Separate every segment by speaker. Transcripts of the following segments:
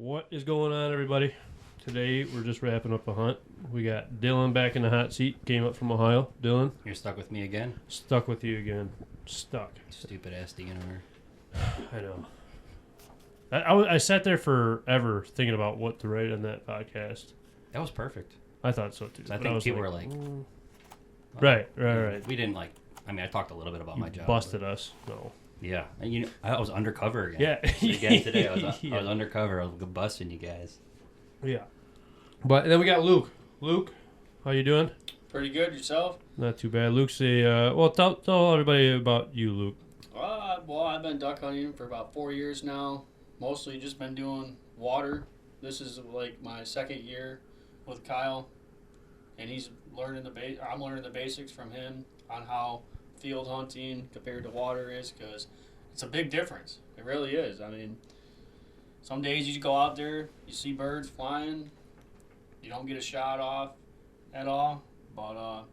Speaker 1: What is going on, everybody? Today, we're just wrapping up a hunt. We got Dylan back in the hot seat. Came up from Ohio. Dylan?
Speaker 2: You're stuck with me again?
Speaker 1: Stuck with you again. Stuck.
Speaker 2: Stupid ass DNR.
Speaker 1: I know. I sat there forever thinking about what to write on that podcast.
Speaker 2: That was perfect.
Speaker 1: I thought so, too.
Speaker 2: So I think people were like...
Speaker 1: Right.
Speaker 2: We didn't like... I mean, I talked a little bit about my job.
Speaker 1: Busted us. No.
Speaker 2: Yeah. And I was undercover again.
Speaker 1: Yeah.
Speaker 2: Again today, I was undercover. I was busting you guys.
Speaker 1: Yeah. But then we got Luke. Luke, how you doing?
Speaker 3: Pretty good. Yourself?
Speaker 1: Not too bad. Luke's tell everybody about you, Luke.
Speaker 3: Well, I've been duck hunting for about 4 years now. Mostly just been doing water. This is like my second year with Kyle, and he's learning I'm learning the basics from him on how field hunting compared to water is, because it's a big difference. It really is. I mean, some days you go out there, you see birds flying, you don't get a shot off at all, but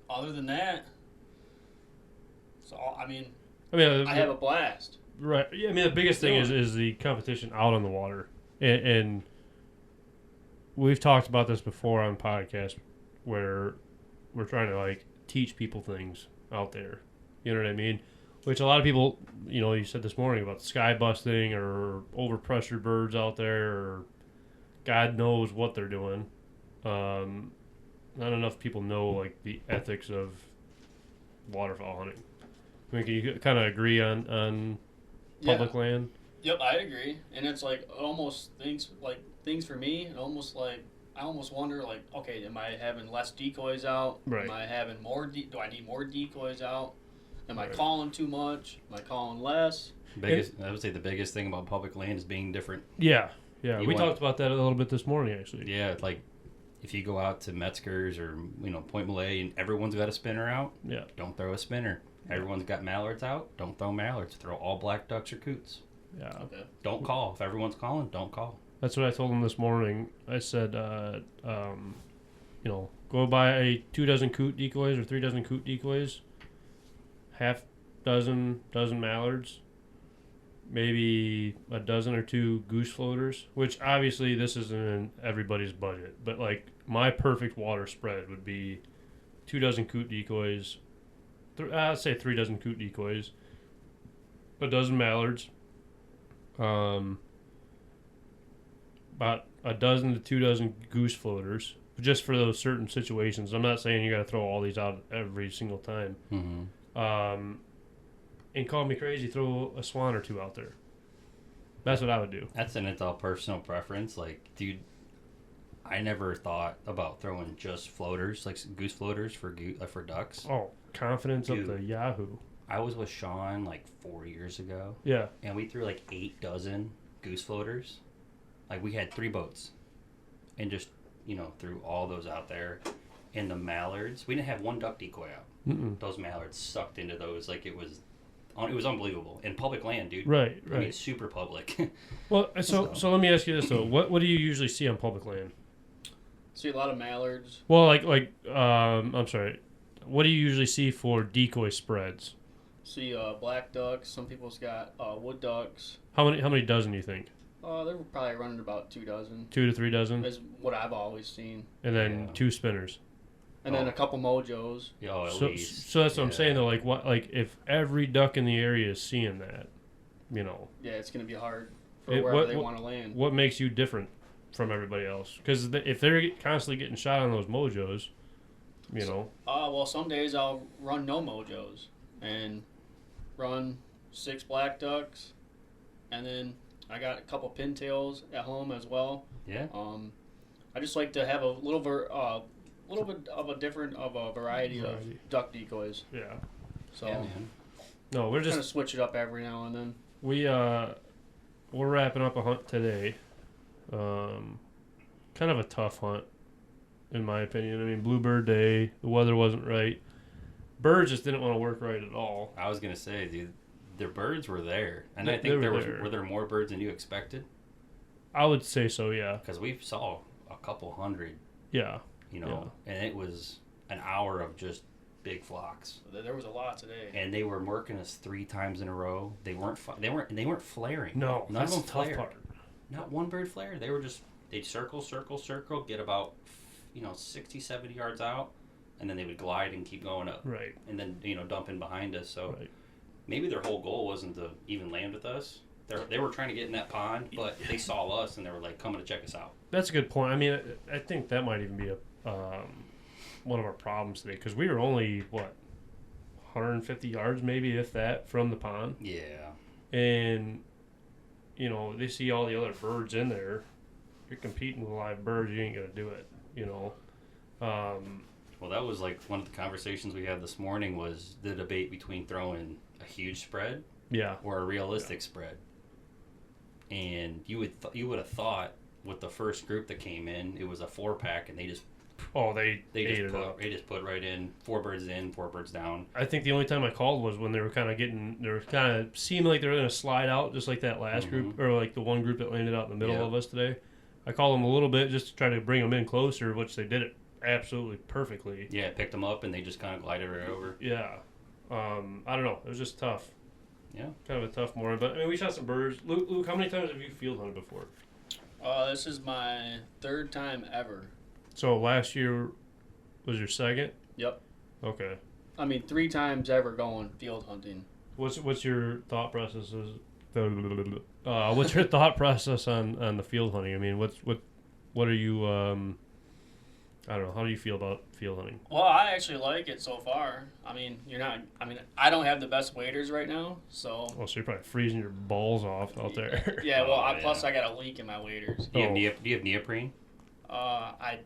Speaker 3: other than that, I have a blast.
Speaker 1: Right. Yeah, I mean, the biggest thing is the competition out on the water. And we've talked about this before on podcasts where we're trying to, like, teach people things out there. You know what I mean? Which a lot of people, you said this morning about sky busting or overpressured birds out there, or God knows what they're doing. Not enough people know, like, the ethics of waterfowl hunting. I mean, can you kind of agree on public land?
Speaker 3: Yep, I agree. And it's like almost things for me, and almost like I almost wonder, like, okay, am I having less decoys out?
Speaker 1: Right.
Speaker 3: Am I having more? Do I need more decoys out? Am I calling too much? Am I calling less?
Speaker 2: I would say the biggest thing about public land is being different.
Speaker 1: Yeah. We talked about that a little bit this morning, actually.
Speaker 2: Yeah, like if you go out to Metzger's or Point Malay and everyone's got a spinner out, don't throw a spinner. Everyone's got mallards out, don't throw mallards. Throw all black ducks or coots.
Speaker 1: Yeah.
Speaker 3: Okay.
Speaker 2: Don't call. If everyone's calling, don't call.
Speaker 1: That's what I told him this morning. I said, go buy 2 dozen coot decoys or 3 dozen coot decoys, half dozen mallards, maybe a dozen or 2 goose floaters, which obviously this isn't in everybody's budget, but like my perfect water spread would be 2 dozen coot decoys, I'd say 3 dozen coot decoys, a dozen mallards, about a dozen to 2 dozen goose floaters, just for those certain situations. I'm not saying you got to throw all these out every single time.
Speaker 2: Mm-hmm.
Speaker 1: And call me crazy, throw a swan or 2 out there. That's what I would do.
Speaker 2: It's all personal preference. Like, dude, I never thought about throwing just floaters, like goose floaters for ducks.
Speaker 1: Oh, confidence
Speaker 2: Dude,
Speaker 1: of the Yahoo.
Speaker 2: I was with Sean like 4 years ago.
Speaker 1: Yeah.
Speaker 2: And we threw like 8 dozen goose floaters. Like, we had 3 boats. And just, threw all those out there. And the mallards, we didn't have 1 duck decoy out.
Speaker 1: Mm-mm.
Speaker 2: Those mallards sucked into those like it was unbelievable. In public land, dude.
Speaker 1: Right.
Speaker 2: I mean, super public.
Speaker 1: Well, so let me ask you this, though. What do you usually see on public land?
Speaker 3: See a lot of mallards.
Speaker 1: Well, I'm sorry. What do you usually see for decoy spreads?
Speaker 3: See black ducks. Some people's got wood ducks.
Speaker 1: How many dozen do you think?
Speaker 3: They're probably running about 2 dozen.
Speaker 1: 2 to 3 dozen?
Speaker 3: Is what I've always seen.
Speaker 1: And then 2 spinners.
Speaker 3: And then a couple mojos.
Speaker 2: At least.
Speaker 1: So that's what I'm saying, though. Like if every duck in the area is seeing that,
Speaker 3: Yeah, it's going to be hard for wherever they want to land.
Speaker 1: What makes you different from everybody else? Because if they're constantly getting shot on those mojos,
Speaker 3: Well, some days I'll run no mojos and run 6 black ducks, and then I got a couple pintails at home as well.
Speaker 2: Yeah.
Speaker 3: I just like to have a little bit of a variety of duck decoys.
Speaker 1: Yeah.
Speaker 3: So
Speaker 2: yeah, man.
Speaker 1: No, we're just
Speaker 3: kind of switch it up every now and then.
Speaker 1: we're wrapping up a hunt today. Kind of a tough hunt, in my opinion. I mean, Bluebird Day, the weather wasn't right. Birds just didn't want to work right at all.
Speaker 2: I was gonna say, dude, the birds were there, and I
Speaker 1: They
Speaker 2: think
Speaker 1: were
Speaker 2: were there more birds than you expected?
Speaker 1: I would say so, yeah.
Speaker 2: Because we saw a couple hundred.
Speaker 1: Yeah.
Speaker 2: And it was an hour of just big flocks.
Speaker 3: There was a lot today.
Speaker 2: And they were marking us 3 times in a row. They weren't flaring.
Speaker 1: No,
Speaker 2: None
Speaker 1: that's
Speaker 2: of them
Speaker 1: the tough
Speaker 2: flared.
Speaker 1: part.
Speaker 2: not one bird flare. They were just, they'd circle, get about, 60, 70 yards out, and then they would glide and keep going up.
Speaker 1: Right.
Speaker 2: And then, dump in behind us. So
Speaker 1: Right.
Speaker 2: maybe their whole goal wasn't to even land with us. They were trying to get in that pond, but they saw us and they were like coming to check us out.
Speaker 1: That's a good point. I mean, I think that might even be one of our problems today, because we were only 150 yards, maybe if that, from the pond.
Speaker 2: Yeah.
Speaker 1: And they see all the other birds in there. You're competing with live birds. You ain't gonna do it.
Speaker 2: Well, that was like one of the conversations we had this morning, was the debate between throwing a huge spread,
Speaker 1: yeah,
Speaker 2: or a realistic spread. And you would have thought with the first group that came in, it was a 4-pack, and they just put right in 4 birds in, 4 birds down.
Speaker 1: I think the only time I called was when they were kind of seeming like they were going to slide out, just like that last group, or like the one group that landed out in the middle of us today. I called them a little bit just to try to bring them in closer, which they did it absolutely perfectly.
Speaker 2: Yeah, picked them up and they just kind of glided right over.
Speaker 1: Yeah. I don't know. It was just tough.
Speaker 2: Yeah.
Speaker 1: Kind of a tough morning. But, I mean, we shot some birds. Luke, how many times have you field hunted before?
Speaker 3: This is my 3rd time ever.
Speaker 1: So last year was your 2nd?
Speaker 3: Yep.
Speaker 1: Okay.
Speaker 3: I mean, 3 times ever going field hunting.
Speaker 1: What's your thought process? What's your thought process on the field hunting? I mean, what are you? I don't know. How do you feel about field hunting?
Speaker 3: Well, I actually like it so far. I mean, I don't have the best waders right now, so.
Speaker 1: Oh, so you're probably freezing your balls off out there.
Speaker 3: Yeah. Well, plus I got a leak in my waders.
Speaker 2: Do you have neoprene?
Speaker 3: I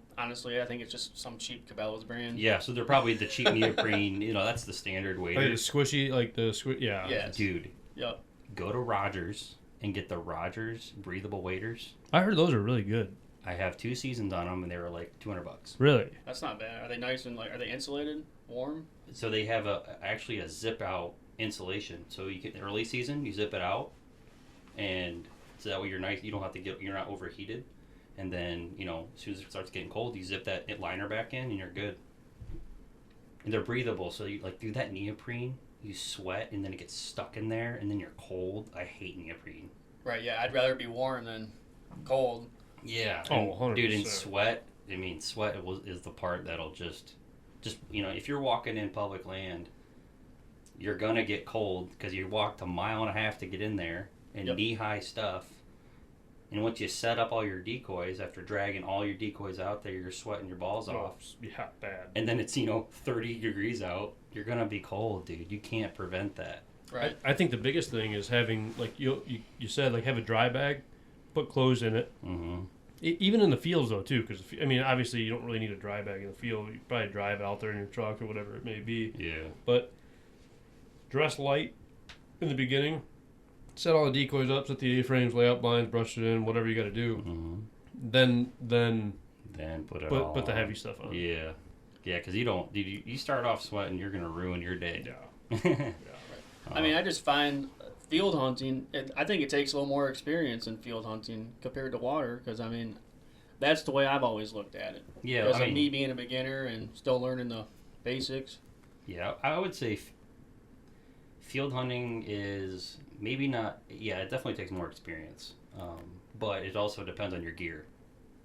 Speaker 3: think it's just some cheap Cabela's brand.
Speaker 2: Yeah, so they're probably the cheap neoprene. That's the standard wader.
Speaker 1: Like the squishy, yeah.
Speaker 3: Yes.
Speaker 2: Dude.
Speaker 3: Yep.
Speaker 2: Go to Rogers and get the Rogers breathable waders.
Speaker 1: I heard those are really good.
Speaker 2: I have 2 seasons on them, and they were like $200.
Speaker 1: Really?
Speaker 3: That's not bad. Are they nice and are they insulated, warm?
Speaker 2: So they have actually a zip out insulation. So you get early season, you zip it out, and so that way you're nice. You don't have to you're not overheated. And then as soon as it starts getting cold, you zip that liner back in, and you're good. And they're breathable, so you through that neoprene, you sweat, and then it gets stuck in there, and then you're cold. I hate neoprene.
Speaker 3: Right. Yeah. I'd rather be warm than cold.
Speaker 2: Yeah.
Speaker 1: Oh, 100%.
Speaker 2: Dude, and sweat. I mean, sweat is the part that'll just if you're walking in public land, you're gonna get cold because you walked 1.5 miles to get in there in knee-high stuff. And once you set up all your decoys, after dragging all your decoys out there, you're sweating your balls off.
Speaker 1: Yeah, bad.
Speaker 2: And then it's 30 degrees out. You're gonna be cold, dude. You can't prevent that.
Speaker 3: Right.
Speaker 1: I think the biggest thing is having, like you said, like have a dry bag, put clothes in it.
Speaker 2: Mm-hmm.
Speaker 1: Even in the fields though too, because I mean obviously you don't really need a dry bag in the field. You probably drive out there in your truck or whatever it may be.
Speaker 2: Yeah.
Speaker 1: But dress light in the beginning. Set all the decoys up, set the A-frames, lay out blinds, brush it in, whatever you got to do.
Speaker 2: Mm-hmm.
Speaker 1: Then put the heavy stuff on.
Speaker 2: Yeah, because you start off sweating, you're gonna ruin your day.
Speaker 1: Yeah.
Speaker 3: Right. I mean, I just find field hunting. I think it takes a little more experience in field hunting compared to water, because I mean, that's the way I've always looked at it.
Speaker 2: Yeah,
Speaker 3: because of me being a beginner and still learning the basics.
Speaker 2: Yeah, I would say field hunting is maybe not. Yeah, it definitely takes more experience, but it also depends on your gear.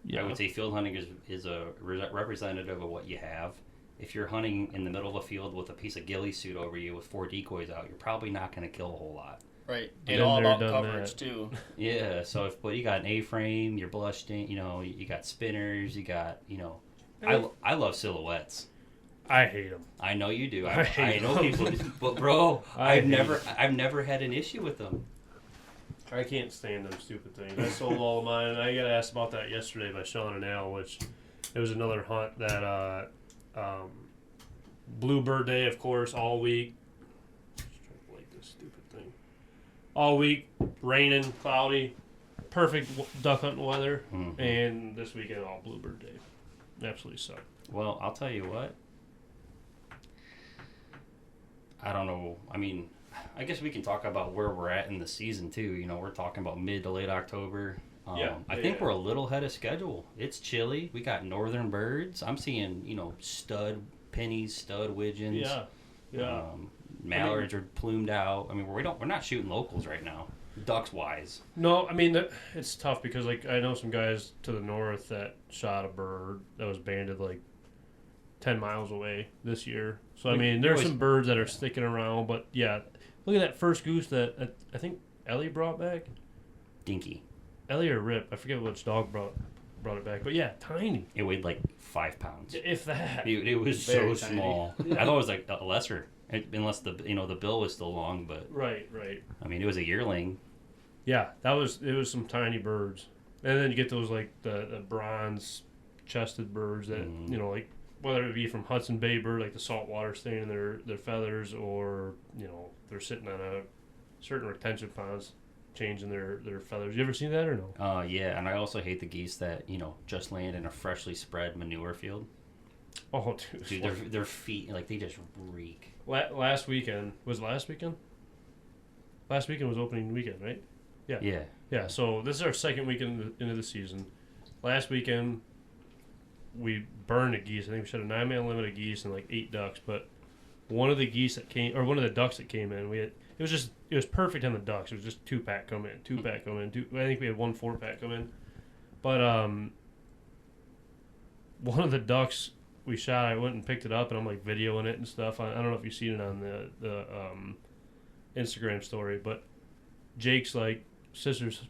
Speaker 2: Yeah. I would say field hunting is a representative of what you have. If you're hunting in the middle of a field with a piece of ghillie suit over you with 4 decoys out, you're probably not going to kill a whole lot.
Speaker 3: Right, and all about coverage too.
Speaker 2: Yeah, so but you got an A-frame, you're blushed in, you got spinners, you got, I love silhouettes.
Speaker 1: I hate them.
Speaker 2: I know you do.
Speaker 1: I
Speaker 2: know people, but bro, I've never had an issue with them.
Speaker 1: I can't stand them stupid things. I sold all of mine, and I got asked about that yesterday by Sean and Al, which it was another hunt that Bluebird Day, of course, all week. Just trying to light this stupid thing. All week, raining, cloudy, perfect duck hunting weather, and this weekend all Bluebird Day. Absolutely sucked.
Speaker 2: Well, I'll tell you what. I don't know. I mean, I guess we can talk about where we're at in the season too. We're talking about mid to late October. I think we're a little ahead of schedule. It's chilly. We got northern birds. I'm seeing, stud pennies, stud widgeons.
Speaker 1: Yeah.
Speaker 2: Mallards are plumed out. I mean, we're not shooting locals right now. ducks wise.
Speaker 1: No, I mean it's tough because like I know some guys to the north that shot a bird that was banded like 10 miles away this year. So I mean there's some birds that are sticking around, but yeah, look at that first goose that I think Ellie brought back.
Speaker 2: Dinky.
Speaker 1: Ellie or Rip, I forget which dog brought it back, but yeah, tiny.
Speaker 2: It weighed like 5 pounds.
Speaker 1: If that.
Speaker 2: It was
Speaker 3: Very
Speaker 2: so
Speaker 3: tiny.
Speaker 2: small.
Speaker 1: Yeah.
Speaker 2: I thought it was like a lesser, unless the bill was still long. But
Speaker 1: Right.
Speaker 2: I mean, it was a yearling.
Speaker 1: Yeah, it was some tiny birds, and then you get those like the bronze chested birds that like whether it be from Hudson Bay bird, like the saltwater staining their feathers, or they're sitting on a certain retention ponds changing their feathers. You ever seen that or no?
Speaker 2: Yeah, and I also hate the geese that just land in a freshly spread manure field.
Speaker 1: Oh,
Speaker 2: Dude, their feet like they just reek.
Speaker 1: Last weekend was last weekend. Last weekend was opening weekend, right? Yeah. Yeah. So this is our second weekend into the season. Last weekend we burned a geese. I think we shot a 9-man limit of geese and like 8 ducks. But one of the ducks that came in, it was perfect on the ducks. It was just 2-pack come in. I think we had 1 4-pack come in. But one of the ducks we shot, I went and picked it up and I'm like videoing it and stuff. I don't know if you've seen it on the Instagram story, but Jake's like sister's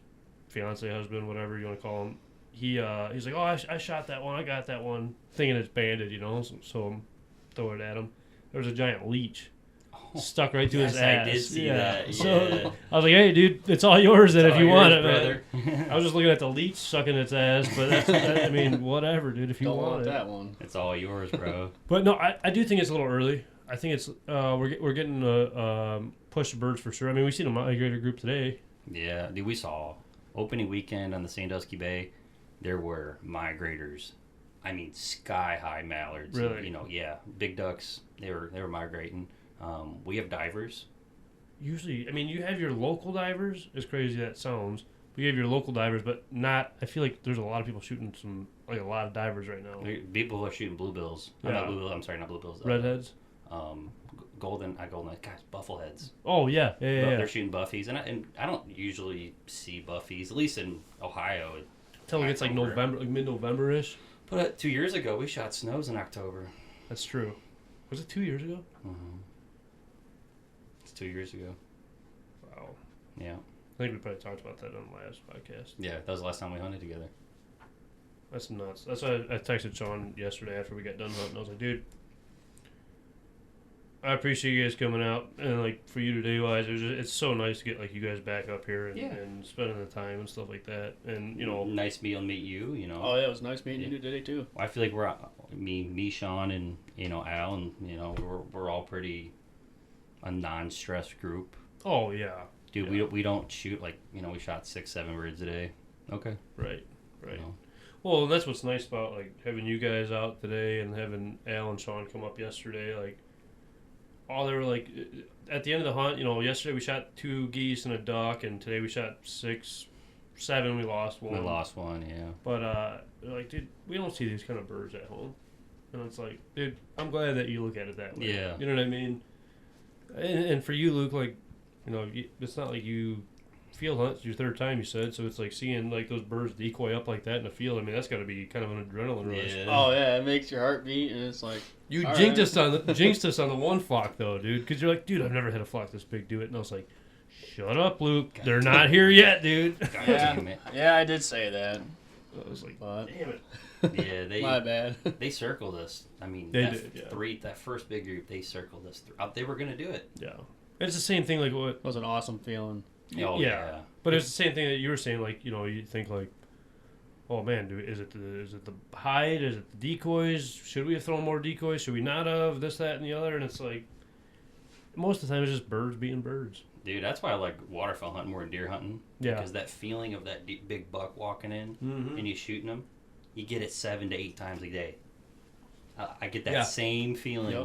Speaker 1: fiance, husband, whatever you want to call him. He's like, oh, I shot that one. I got that one, thinking it's banded, so I'm throwing it at him. There was a giant leech stuck right to his ass.
Speaker 2: I did see that. Yeah.
Speaker 1: So I was like, hey, dude, it's all yours then if you want it,
Speaker 2: brother.
Speaker 1: I was just looking at the leech sucking its ass, but I mean, whatever, dude, if you
Speaker 3: Don't
Speaker 1: want it.
Speaker 3: that one.
Speaker 2: It's all yours, bro.
Speaker 1: But no, I do think it's a little early. I think it's we're getting push birds for sure. I mean, we seen a migrator group today.
Speaker 2: Yeah, dude, we saw opening weekend on the Sandusky Bay. There were migrators. I mean, sky high mallards.
Speaker 1: Really?
Speaker 2: Big ducks. They were migrating. We have divers.
Speaker 1: Usually, I mean, you have your local divers. As crazy as that sounds, we have your local divers, but not. I feel like there's a lot of people shooting a lot of divers right now.
Speaker 2: People who are shooting bluebills.
Speaker 1: Yeah.
Speaker 2: Not bluebills. I'm sorry, not bluebills.
Speaker 1: Redheads.
Speaker 2: Golden guys, buffleheads.
Speaker 1: Oh yeah.
Speaker 2: They're shooting buffies, and I don't usually see buffies, at least in Ohio.
Speaker 1: Until it gets like November, like mid-November ish.
Speaker 2: But 2 years ago, we shot snows in October.
Speaker 1: That's true. Was it 2 years ago?
Speaker 2: Mm-hmm. It's 2 years ago.
Speaker 1: Wow.
Speaker 2: Yeah.
Speaker 1: I think we probably talked about that on the last podcast.
Speaker 2: Yeah, that was the last time we hunted together.
Speaker 1: That's nuts. That's why I texted Sean yesterday after we got done hunting. I was like, dude, I appreciate you guys coming out, and like for you today, wise, it's so nice to get like you guys back up here and spending the time and stuff like that, and
Speaker 2: nice meal and meet you.
Speaker 3: Oh yeah, it was nice meeting you today too.
Speaker 2: I feel like we're me, Sean, and Al, and we're all pretty a non-stress group.
Speaker 1: Oh yeah,
Speaker 2: dude, we don't shoot like we shot 6-7 birds a day. Okay,
Speaker 1: right. Well, that's what's nice about like having you guys out today and having Al and Sean come up yesterday, like. Oh, they were like, at the end of the hunt, yesterday we shot 2 geese and a duck, and today we shot 6, 7, we lost 1.
Speaker 2: We lost 1, yeah.
Speaker 1: But, they're like, dude, we don't see these kind of birds at home. And it's like, dude, I'm glad that you look at it that way.
Speaker 2: Yeah.
Speaker 1: You know what I mean? And for you, Luke, like, it's not like you field hunt, it's your 3rd time, you said, so it's like seeing, like, those birds decoy up like that in the field. I mean, that's got to be kind of an adrenaline rush.
Speaker 3: Yeah. Oh, yeah, it makes your heart beat, and it's like...
Speaker 1: You jinxed us on the one flock, though, dude, because you're like, dude, I've never had a flock this big do it. And I was like, shut up, Luke. They're not here yet, dude.
Speaker 3: Yeah, I did say that.
Speaker 1: I was like,
Speaker 3: but,
Speaker 1: damn it.
Speaker 2: Yeah,
Speaker 3: my bad.
Speaker 2: They circled us. I mean, that first big group, they circled us. They were going to do it.
Speaker 1: Yeah. It's the same thing, like what...
Speaker 3: It was an awesome feeling.
Speaker 2: Oh, yeah.
Speaker 1: But it's the same thing that you were saying, like, you think, like, oh, man, is it the hide? Is it the decoys? Should we have thrown more decoys? Should we not have? This, that, and the other? And it's like, most of the time, it's just birds being birds.
Speaker 2: Dude, that's why I like waterfowl hunting more than deer hunting.
Speaker 1: Yeah.
Speaker 2: Because that feeling of that big buck walking in and you shooting them, you get it 7 to 8 times a day. I get that same feeling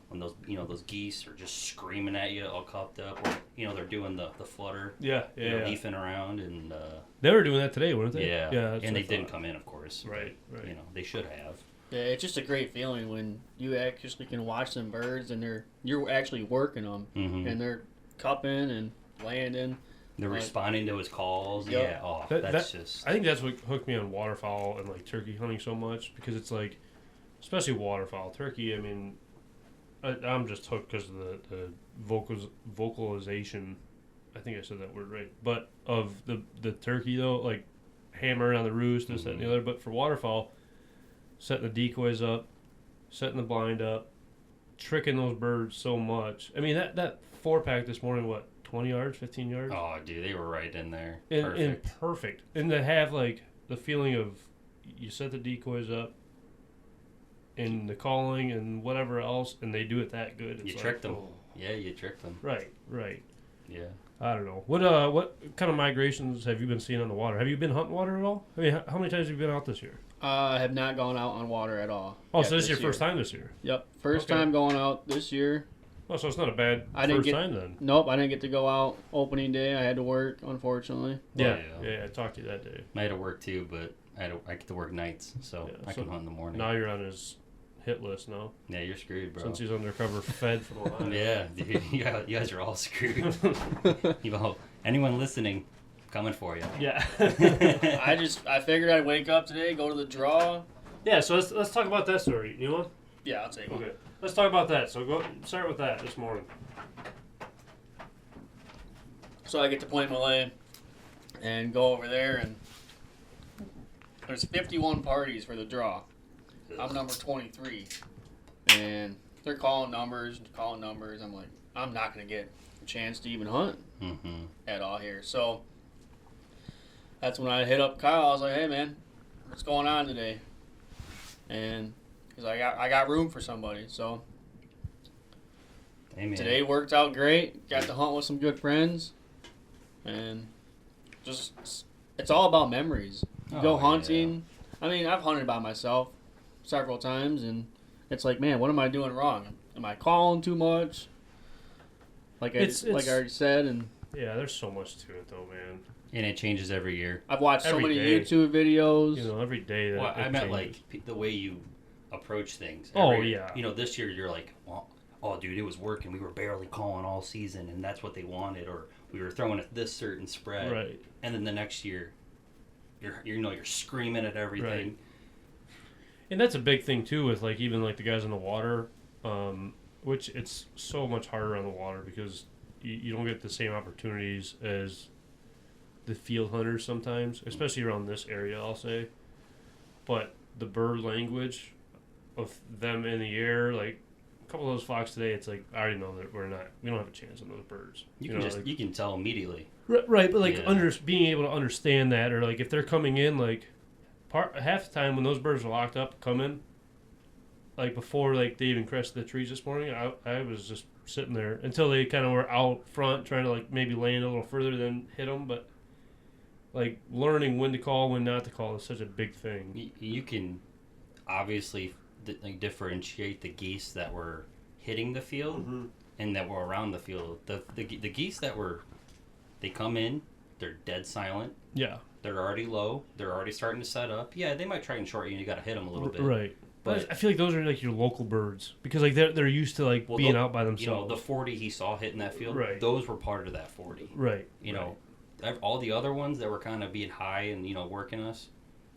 Speaker 2: when those those geese are just screaming at you all cupped up, or they're doing the flutter, leafing around, and
Speaker 1: they were doing that today, weren't they?
Speaker 2: Yeah, and they didn't come in, of course.
Speaker 1: Right.
Speaker 2: They should have.
Speaker 3: Yeah, it's just a great feeling when you actually can watch them birds and you're actually working them and they're cupping and landing.
Speaker 2: They're responding to his calls.
Speaker 3: Yep.
Speaker 2: Yeah. Oh, that's just.
Speaker 1: I think that's what hooked me on waterfowl and like turkey hunting so much because it's like, especially waterfowl, turkey. I mean, I'm just hooked because of the vocalization. I think I said that word right. But of the turkey though, like hammering on the roost, this, that, and the other. But for waterfowl, setting the decoys up, setting the blind up, tricking those birds so much. I mean that 4-pack this morning, what? 20 yards, 15 yards.
Speaker 2: Oh, dude, they were right in there.
Speaker 1: Perfect. And to have like the feeling of you set the decoys up and the calling and whatever else, and they do it that good.
Speaker 2: You tricked them. Oh. Yeah, you tricked them.
Speaker 1: Right.
Speaker 2: Yeah.
Speaker 1: I don't know. What kind of migrations have you been seeing on the water? Have you been hunting water at all? I mean, how many times have you been out this year?
Speaker 3: I have not gone out on water at all.
Speaker 1: Oh, so this is your first time this year?
Speaker 3: Yep, first time going out this year.
Speaker 1: Oh, so it's not a bad first time then.
Speaker 3: Nope, I didn't get to go out opening day. I had to work, unfortunately.
Speaker 1: Yeah, I talked to you that day.
Speaker 2: I had to work too, but I get to work nights, so I can hunt in the morning.
Speaker 1: Now you're on his hit list now.
Speaker 2: Yeah, you're screwed, bro.
Speaker 1: Since he's undercover fed from Ohio.
Speaker 2: Yeah, dude, you guys are all screwed. Anyone listening, coming for you.
Speaker 1: Yeah.
Speaker 3: I figured I'd wake up today, go to the draw.
Speaker 1: Yeah, so let's talk about that story. You want?
Speaker 3: Yeah, I'll take one.
Speaker 1: Okay. Let's talk about that. So start with that this morning.
Speaker 3: So I get to Point Malay and go over there, and there's 51 parties for the draw. I'm number 23, and they're calling numbers. I'm like, I'm not gonna get a chance to even hunt at all here. So that's when I hit up Kyle. I was like, hey man, what's going on today? And because I got room for somebody. So today worked out great. Got to hunt with some good friends, and just it's all about memories. You go hunting. Yeah. I mean, I've hunted by myself several times, and it's like, man, what am I doing wrong? Am I calling too much? Like I already said, and
Speaker 1: yeah, there's so much to it though, man.
Speaker 2: And it changes every year.
Speaker 3: I've watched so many YouTube videos.
Speaker 1: You know, every day that.
Speaker 2: Well, I meant like the way you approach things.
Speaker 1: Yeah.
Speaker 2: You know, this year you're like, well, oh, dude, it was working. We were barely calling all season, and that's what they wanted, or we were throwing at this certain spread.
Speaker 1: Right.
Speaker 2: And then the next year, you're screaming at everything.
Speaker 1: Right. And that's a big thing too, with like even like the guys in the water, which it's so much harder on the water because you don't get the same opportunities as the field hunters sometimes, especially around this area, I'll say. But the bird language of them in the air, like a couple of those flocks today, it's like I already know that we don't have a chance on those birds.
Speaker 2: You can tell immediately.
Speaker 1: Right, but like being able to understand that, or like if they're coming in, like half the time when those birds are locked up coming, like before like they even crested the trees this morning, I was just sitting there until they kind of were out front trying to like maybe land a little further than hit them, but like learning when to call, when not to call is such a big thing.
Speaker 2: You can obviously differentiate the geese that were hitting the field and that were around the field. The geese they come in, they're dead silent.
Speaker 1: Yeah.
Speaker 2: They're already low. They're already starting to set up. Yeah, they might try and short you, and you got to hit them a little bit.
Speaker 1: Right. But I feel like those are like your local birds because like they're used to like being out by themselves.
Speaker 2: You know, the 40 he saw hitting that field,
Speaker 1: right.
Speaker 2: Those were part of that 40.
Speaker 1: Right.
Speaker 2: You know, all the other ones that were kind of being high and, working us,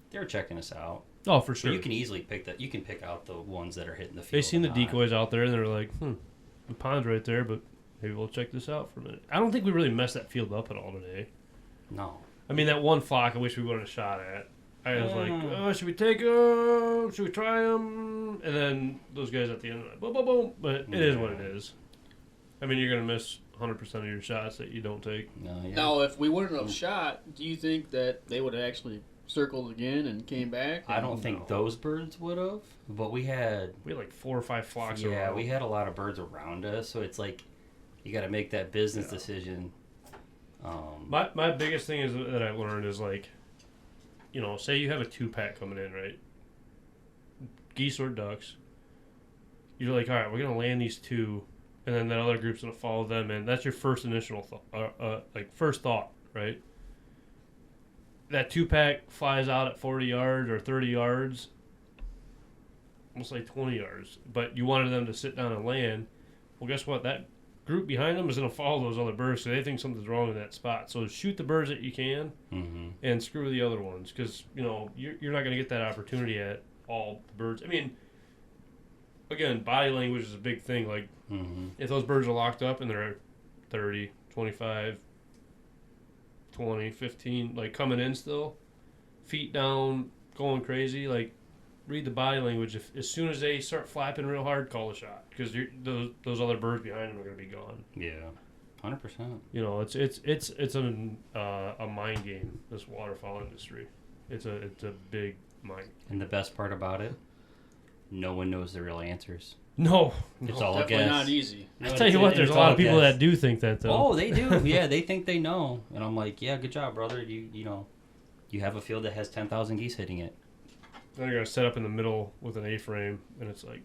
Speaker 2: they were checking us out.
Speaker 1: Oh, for sure.
Speaker 2: But you can easily pick that. You can pick out the ones that are hitting the field.
Speaker 1: They seen the decoys out there and they're like, the pond's right there, but maybe we'll check this out for a minute. I don't think we really messed that field up at all today.
Speaker 2: No.
Speaker 1: I mean, that one flock I wish we would have shot at. I was like, oh, should we take them? Should we try them? And then those guys at the end are like, boom, boom, boom. But it is what it is. I mean, you're going to miss 100% of your shots that you don't take.
Speaker 3: Now, if we wouldn't have shot, do you think that they would have actually circled again and came back?
Speaker 2: I don't think those birds would have, but we had
Speaker 1: like 4 or 5 flocks around.
Speaker 2: Yeah, we had a lot of birds around us, so it's like you got to make that business decision.
Speaker 1: My biggest thing is that I learned is like, say you have a 2-pack coming in, right? Geese or ducks. You're like, all right, we're gonna land these 2, and then that other group's gonna follow them in. That's your first initial first thought, right? That 2-pack flies out at 40 yards or 30 yards, almost like 20 yards, but you wanted them to sit down and land. Well, guess what? That group behind them is going to follow those other birds, so they think something's wrong in that spot. So shoot the birds that you can, and screw the other ones, because you're not going to get that opportunity at all birds. I mean, again, body language is a big thing. Like, if those birds are locked up and they're 30, 25, 20, 15, like coming in still, feet down, going crazy, like, read the body language. If as soon as they start flapping real hard, call a shot, because those other birds behind them are going to be gone.
Speaker 2: Yeah, 100%.
Speaker 1: It's a mind game. This waterfowl industry, it's a big mind.
Speaker 2: And the best part about it, no one knows the real answers.
Speaker 1: No,
Speaker 2: it's all
Speaker 3: definitely
Speaker 2: a guess.
Speaker 3: not easy.
Speaker 1: I tell you what, there's a lot of people that do think that though.
Speaker 2: Oh, they do. Yeah, they think they know, and I'm like, yeah, good job, brother. You have a field that has 10,000 geese hitting it.
Speaker 1: Then you're gonna set up in the middle with an A-frame, and it's like,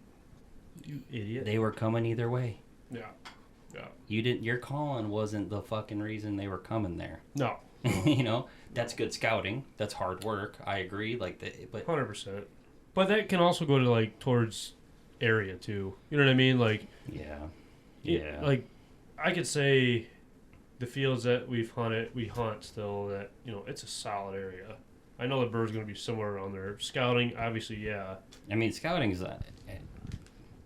Speaker 1: you idiot.
Speaker 2: They were coming either way.
Speaker 1: Yeah.
Speaker 2: Your calling wasn't the fucking reason they were coming there.
Speaker 1: No.
Speaker 2: That's good scouting. That's hard work. I agree. But
Speaker 1: 100%. But that can also go to like towards area too. You know what I mean? Like.
Speaker 2: Yeah.
Speaker 1: Like, I could say, the fields that we hunt still, that it's a solid area. I know the bird's going to be somewhere around there. Scouting, obviously, yeah.
Speaker 2: I mean, scouting is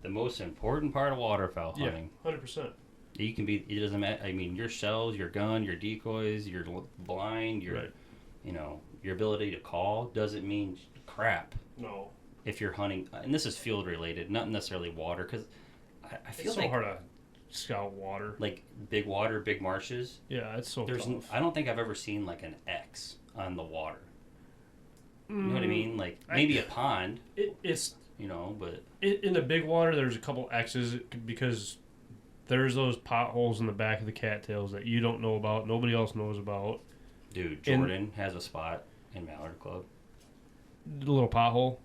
Speaker 2: the most important part of waterfowl hunting.
Speaker 1: Yeah, 100%.
Speaker 2: You can be. It doesn't matter. I mean, your shells, your gun, your decoys, your blind, your ability to call doesn't mean crap.
Speaker 1: No.
Speaker 2: If you're hunting, and this is field related, not necessarily water, because I feel
Speaker 1: it's so hard to scout water.
Speaker 2: Like big water, big marshes.
Speaker 1: Yeah, it's so tough.
Speaker 2: I don't think I've ever seen like an X on the water. You know what I mean? Like maybe a pond.
Speaker 1: It's
Speaker 2: but
Speaker 1: in the big water, there's a couple X's because there's those potholes in the back of the cattails that you don't know about, nobody else knows about.
Speaker 2: Dude, Jordan has a spot in Mallard Club.
Speaker 1: The little pothole.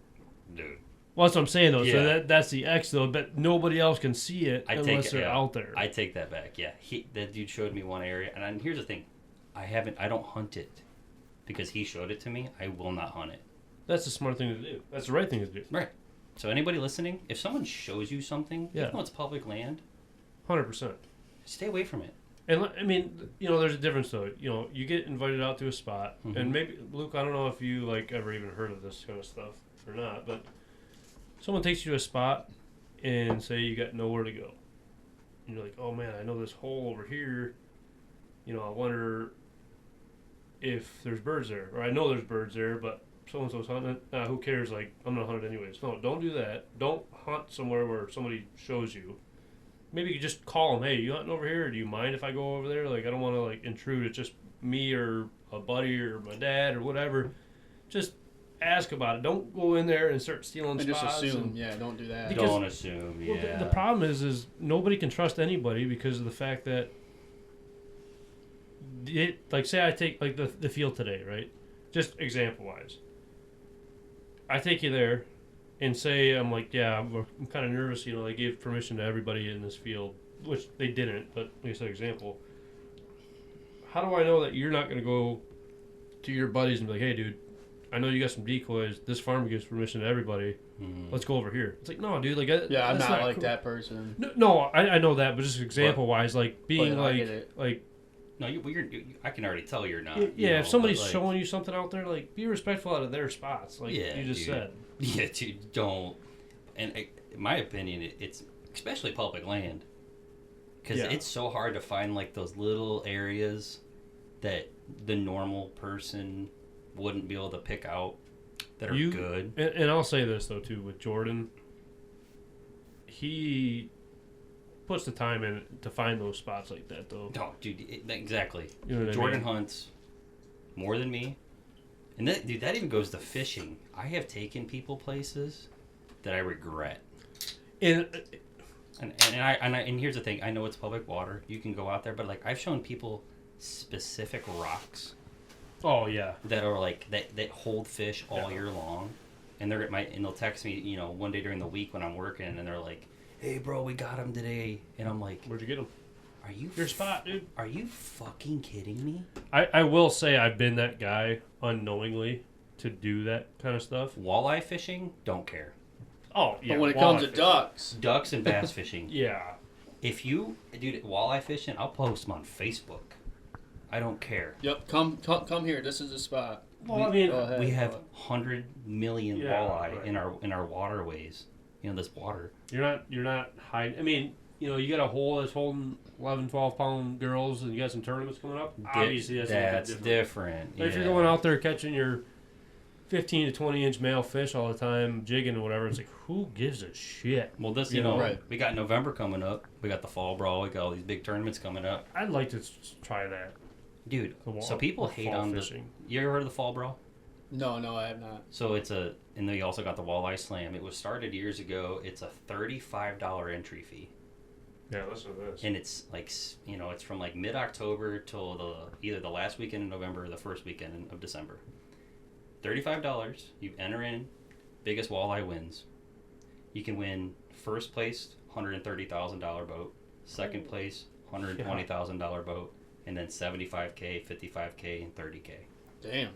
Speaker 2: Dude.
Speaker 1: Well, that's what I'm saying though.
Speaker 2: Yeah.
Speaker 1: So that's the X though, but nobody else can see it unless they're out there.
Speaker 2: I take that back. Yeah, that dude showed me one area, and here's the thing, I don't hunt it because he showed it to me. I will not hunt it.
Speaker 1: That's the smart thing to do. That's the right thing to do.
Speaker 2: Right. So anybody listening, if someone shows you something, even though it's public land,
Speaker 1: 100%,
Speaker 2: stay away from it.
Speaker 1: And I mean, there's a difference though. You get invited out to a spot, and maybe Luke, I don't know if you ever even heard of this kind of stuff or not, but someone takes you to a spot and say you got nowhere to go, and you're like, oh man, I know this hole over here. I wonder if there's birds there, or I know there's birds there, but so-and-so's hunting it. Who cares? Like, I'm going to hunt it anyways. No, don't do that. Don't hunt somewhere where somebody shows you. Maybe you just call them, hey, you hunting over here? Or do you mind if I go over there? Like, I don't want to, intrude. It's just me or a buddy or my dad or whatever. Just ask about it. Don't go in there and start stealing spots.
Speaker 3: Just assume. Don't do that.
Speaker 2: Don't assume,
Speaker 1: Well, the problem is nobody can trust anybody because of the fact that say I take, the field today, right? Just example-wise. I take you there and say, I'm like, yeah, I'm kind of nervous, they gave permission to everybody in this field, which they didn't, but like I said, example. How do I know that you're not going to go to your buddies and be like, hey, dude, I know you got some decoys. This farm gives permission to everybody. Let's go over here. It's like, no, dude.
Speaker 3: I'm not like cool. That person.
Speaker 1: No, I know that, but just example-wise, being
Speaker 2: No, I can already tell you're not.
Speaker 1: If somebody's showing you something out there, be respectful out of their spots, you just said.
Speaker 2: Yeah, dude, don't. And in my opinion, it's especially public land, because it's so hard to find those little areas that the normal person wouldn't be able to pick out that are good.
Speaker 1: And I'll say this though too, with Jordan, he puts the time in to find those spots like that, though.
Speaker 2: Oh, dude, exactly.
Speaker 1: You know what
Speaker 2: Jordan
Speaker 1: I mean?
Speaker 2: hunts more than me, and that even goes to fishing. I have taken people places that I regret.
Speaker 1: And
Speaker 2: here's the thing: I know it's public water. You can go out there, but I've shown people specific rocks.
Speaker 1: Oh yeah.
Speaker 2: That are that hold fish all year long, and they'll text me, one day during the week when I'm working, and they're like, hey bro, we got him today, and I'm like,
Speaker 1: where'd you get him?
Speaker 2: Are you
Speaker 1: your spot, dude?
Speaker 2: Are you fucking kidding me?
Speaker 1: I will say I've been that guy unknowingly to do that kind of stuff.
Speaker 2: Walleye fishing, don't care.
Speaker 1: Oh yeah.
Speaker 3: But when it comes to ducks
Speaker 2: and bass fishing,
Speaker 1: yeah,
Speaker 2: If you, dude, walleye fishing, I'll post them on Facebook. I don't care.
Speaker 3: Yep, come here. This is the spot.
Speaker 1: Well, I mean,
Speaker 3: Go ahead.
Speaker 2: We have 100 million
Speaker 1: Yeah,
Speaker 2: walleye
Speaker 1: right.
Speaker 2: in our waterways. You know, this water.
Speaker 1: you're not hiding. I mean, you know, you got a hole that's holding 11, 12 pound girls, and you got some tournaments coming up. Obviously, that's a little bit
Speaker 2: different.
Speaker 1: But if you're going out there catching your 15 to 20 inch male fish all the time, jigging or whatever, it's like, who gives a shit?
Speaker 2: Well, this,
Speaker 1: You know,
Speaker 3: right.
Speaker 2: we got November coming up. We got the fall brawl. We got all these big tournaments coming up.
Speaker 1: I'd like to try that.
Speaker 2: Dude, so people hate
Speaker 1: fall
Speaker 2: on
Speaker 1: fishing.
Speaker 2: You ever heard of the fall brawl?
Speaker 3: No, I have not.
Speaker 2: So and then you also got the walleye slam. It was started years ago. It's a $35 entry fee.
Speaker 1: Yeah, listen to this.
Speaker 2: And it's like, you know, it's from like mid-October till either the last weekend in November or the first weekend of December. $35. You enter in, biggest walleye wins. You can win first place, $130,000 boat. Second place, $120,000 boat, and then $75K, $55K, and $30K.
Speaker 3: Damn.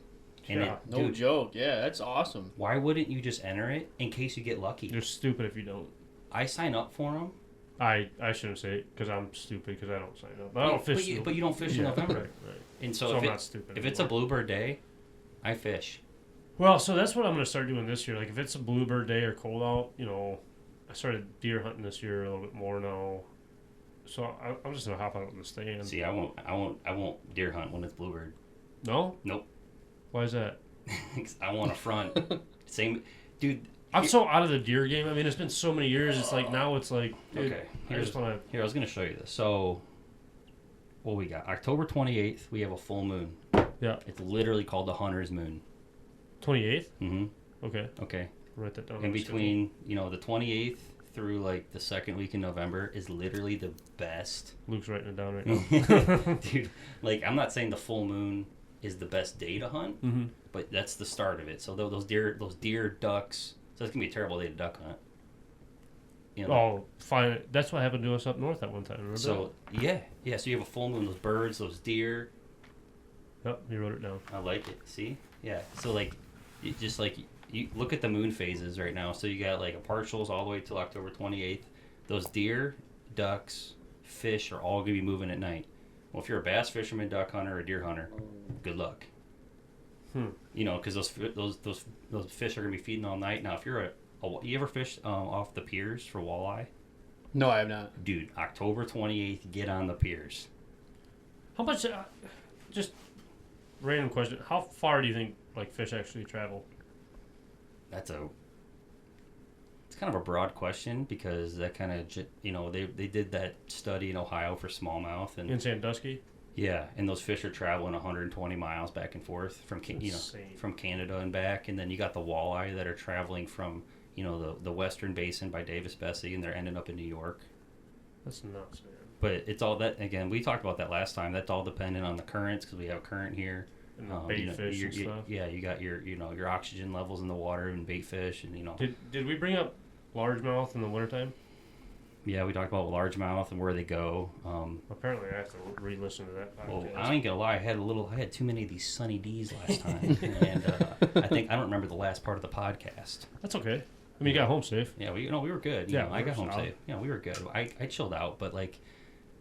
Speaker 2: And
Speaker 1: Yeah.
Speaker 3: No
Speaker 2: dude,
Speaker 3: joke. Yeah, that's awesome.
Speaker 2: why wouldn't you just enter it in case you get lucky?
Speaker 1: You're stupid if you don't.
Speaker 2: I sign up for them.
Speaker 1: I shouldn't say it because I'm stupid because I don't sign up. But I don't fish.
Speaker 2: But you don't fish in November.
Speaker 1: Right.
Speaker 2: And
Speaker 1: So
Speaker 2: so,
Speaker 1: I'm
Speaker 2: if,
Speaker 1: not stupid.
Speaker 2: if it's a
Speaker 1: anymore.
Speaker 2: bluebird day, I fish.
Speaker 1: Well, so that's what I'm going to start doing this year. Like, if it's a bluebird day or cold out, you know, I started deer hunting this year a little bit more now. So I'm just going to hop out on the stand.
Speaker 2: See, I won't deer hunt when it's bluebird.
Speaker 1: No?
Speaker 2: Nope.
Speaker 1: Why is that?
Speaker 2: I want a front. Same, dude.
Speaker 1: I'm so out of the deer game. I mean, it's been so many years. It's like now it's like, dude,
Speaker 2: Okay.
Speaker 1: I just want to.
Speaker 2: Here, I was gonna show you this. So, what we got? October 28th, we have a full moon.
Speaker 1: Yeah.
Speaker 2: It's literally called the Hunter's Moon.
Speaker 1: 28th?
Speaker 2: Mm-hmm.
Speaker 1: Okay.
Speaker 2: Okay.
Speaker 1: Write that down.
Speaker 2: In
Speaker 1: on the schedule.
Speaker 2: between, you know, the 28th through like the second week in November is literally the best.
Speaker 1: Luke's writing it down right now.
Speaker 2: Dude, like I'm not saying the full moon is the best day to hunt,
Speaker 1: Mm-hmm.
Speaker 2: but that's the start of it. So those deer, ducks. So it's gonna be a terrible day to duck hunt. You know,
Speaker 1: Oh, fine. That's what happened to us up north that one time. Remember?
Speaker 2: so yeah. So you have a full moon, those birds, those deer.
Speaker 1: Yep, you wrote it down.
Speaker 2: I like it. See, yeah. So like, you look at the moon phases right now. So you got like a partials all the way till October 28th. Those deer, ducks, fish are all gonna be moving at night. Well, if you're a bass fisherman, duck hunter, or deer hunter, good luck. You know, because those fish are gonna be feeding all night. Now, if you're you ever fish off the piers for walleye?
Speaker 3: No, I have not.
Speaker 2: Dude, October 28th, get on the piers.
Speaker 1: How much? Just random question. How far do you think like fish actually travel?
Speaker 2: It's kind of a broad question because that kind of, you know, they did that study in Ohio for smallmouth and
Speaker 1: In Sandusky?
Speaker 2: yeah, and those fish are traveling 120 miles back and forth from
Speaker 1: Insane.
Speaker 2: from Canada and back, and then you got the walleye that are traveling from, you know, the Western Basin by Davis Bessie, and they're ending up in New York.
Speaker 1: That's nuts, man.
Speaker 2: But it's all that, again, we talked about that last time. That's all dependent on the currents because we have current here.
Speaker 1: And the bait
Speaker 2: you know,
Speaker 1: fish and stuff.
Speaker 2: Yeah, you got your oxygen levels in the water and bait fish, and you know.
Speaker 1: Did we bring up largemouth in the wintertime?
Speaker 2: Yeah, we talked about largemouth and where they go.
Speaker 1: Apparently, I have to re-listen to that
Speaker 2: Well,
Speaker 1: podcast.
Speaker 2: I ain't gonna lie, I had too many of these Sunny D's last time, and I don't remember the last part of the podcast.
Speaker 1: That's okay. I mean, you got home safe.
Speaker 2: Yeah, we were good.
Speaker 1: Yeah,
Speaker 2: I got home
Speaker 1: solid.
Speaker 2: safe. Yeah, we were good. I chilled out, but like,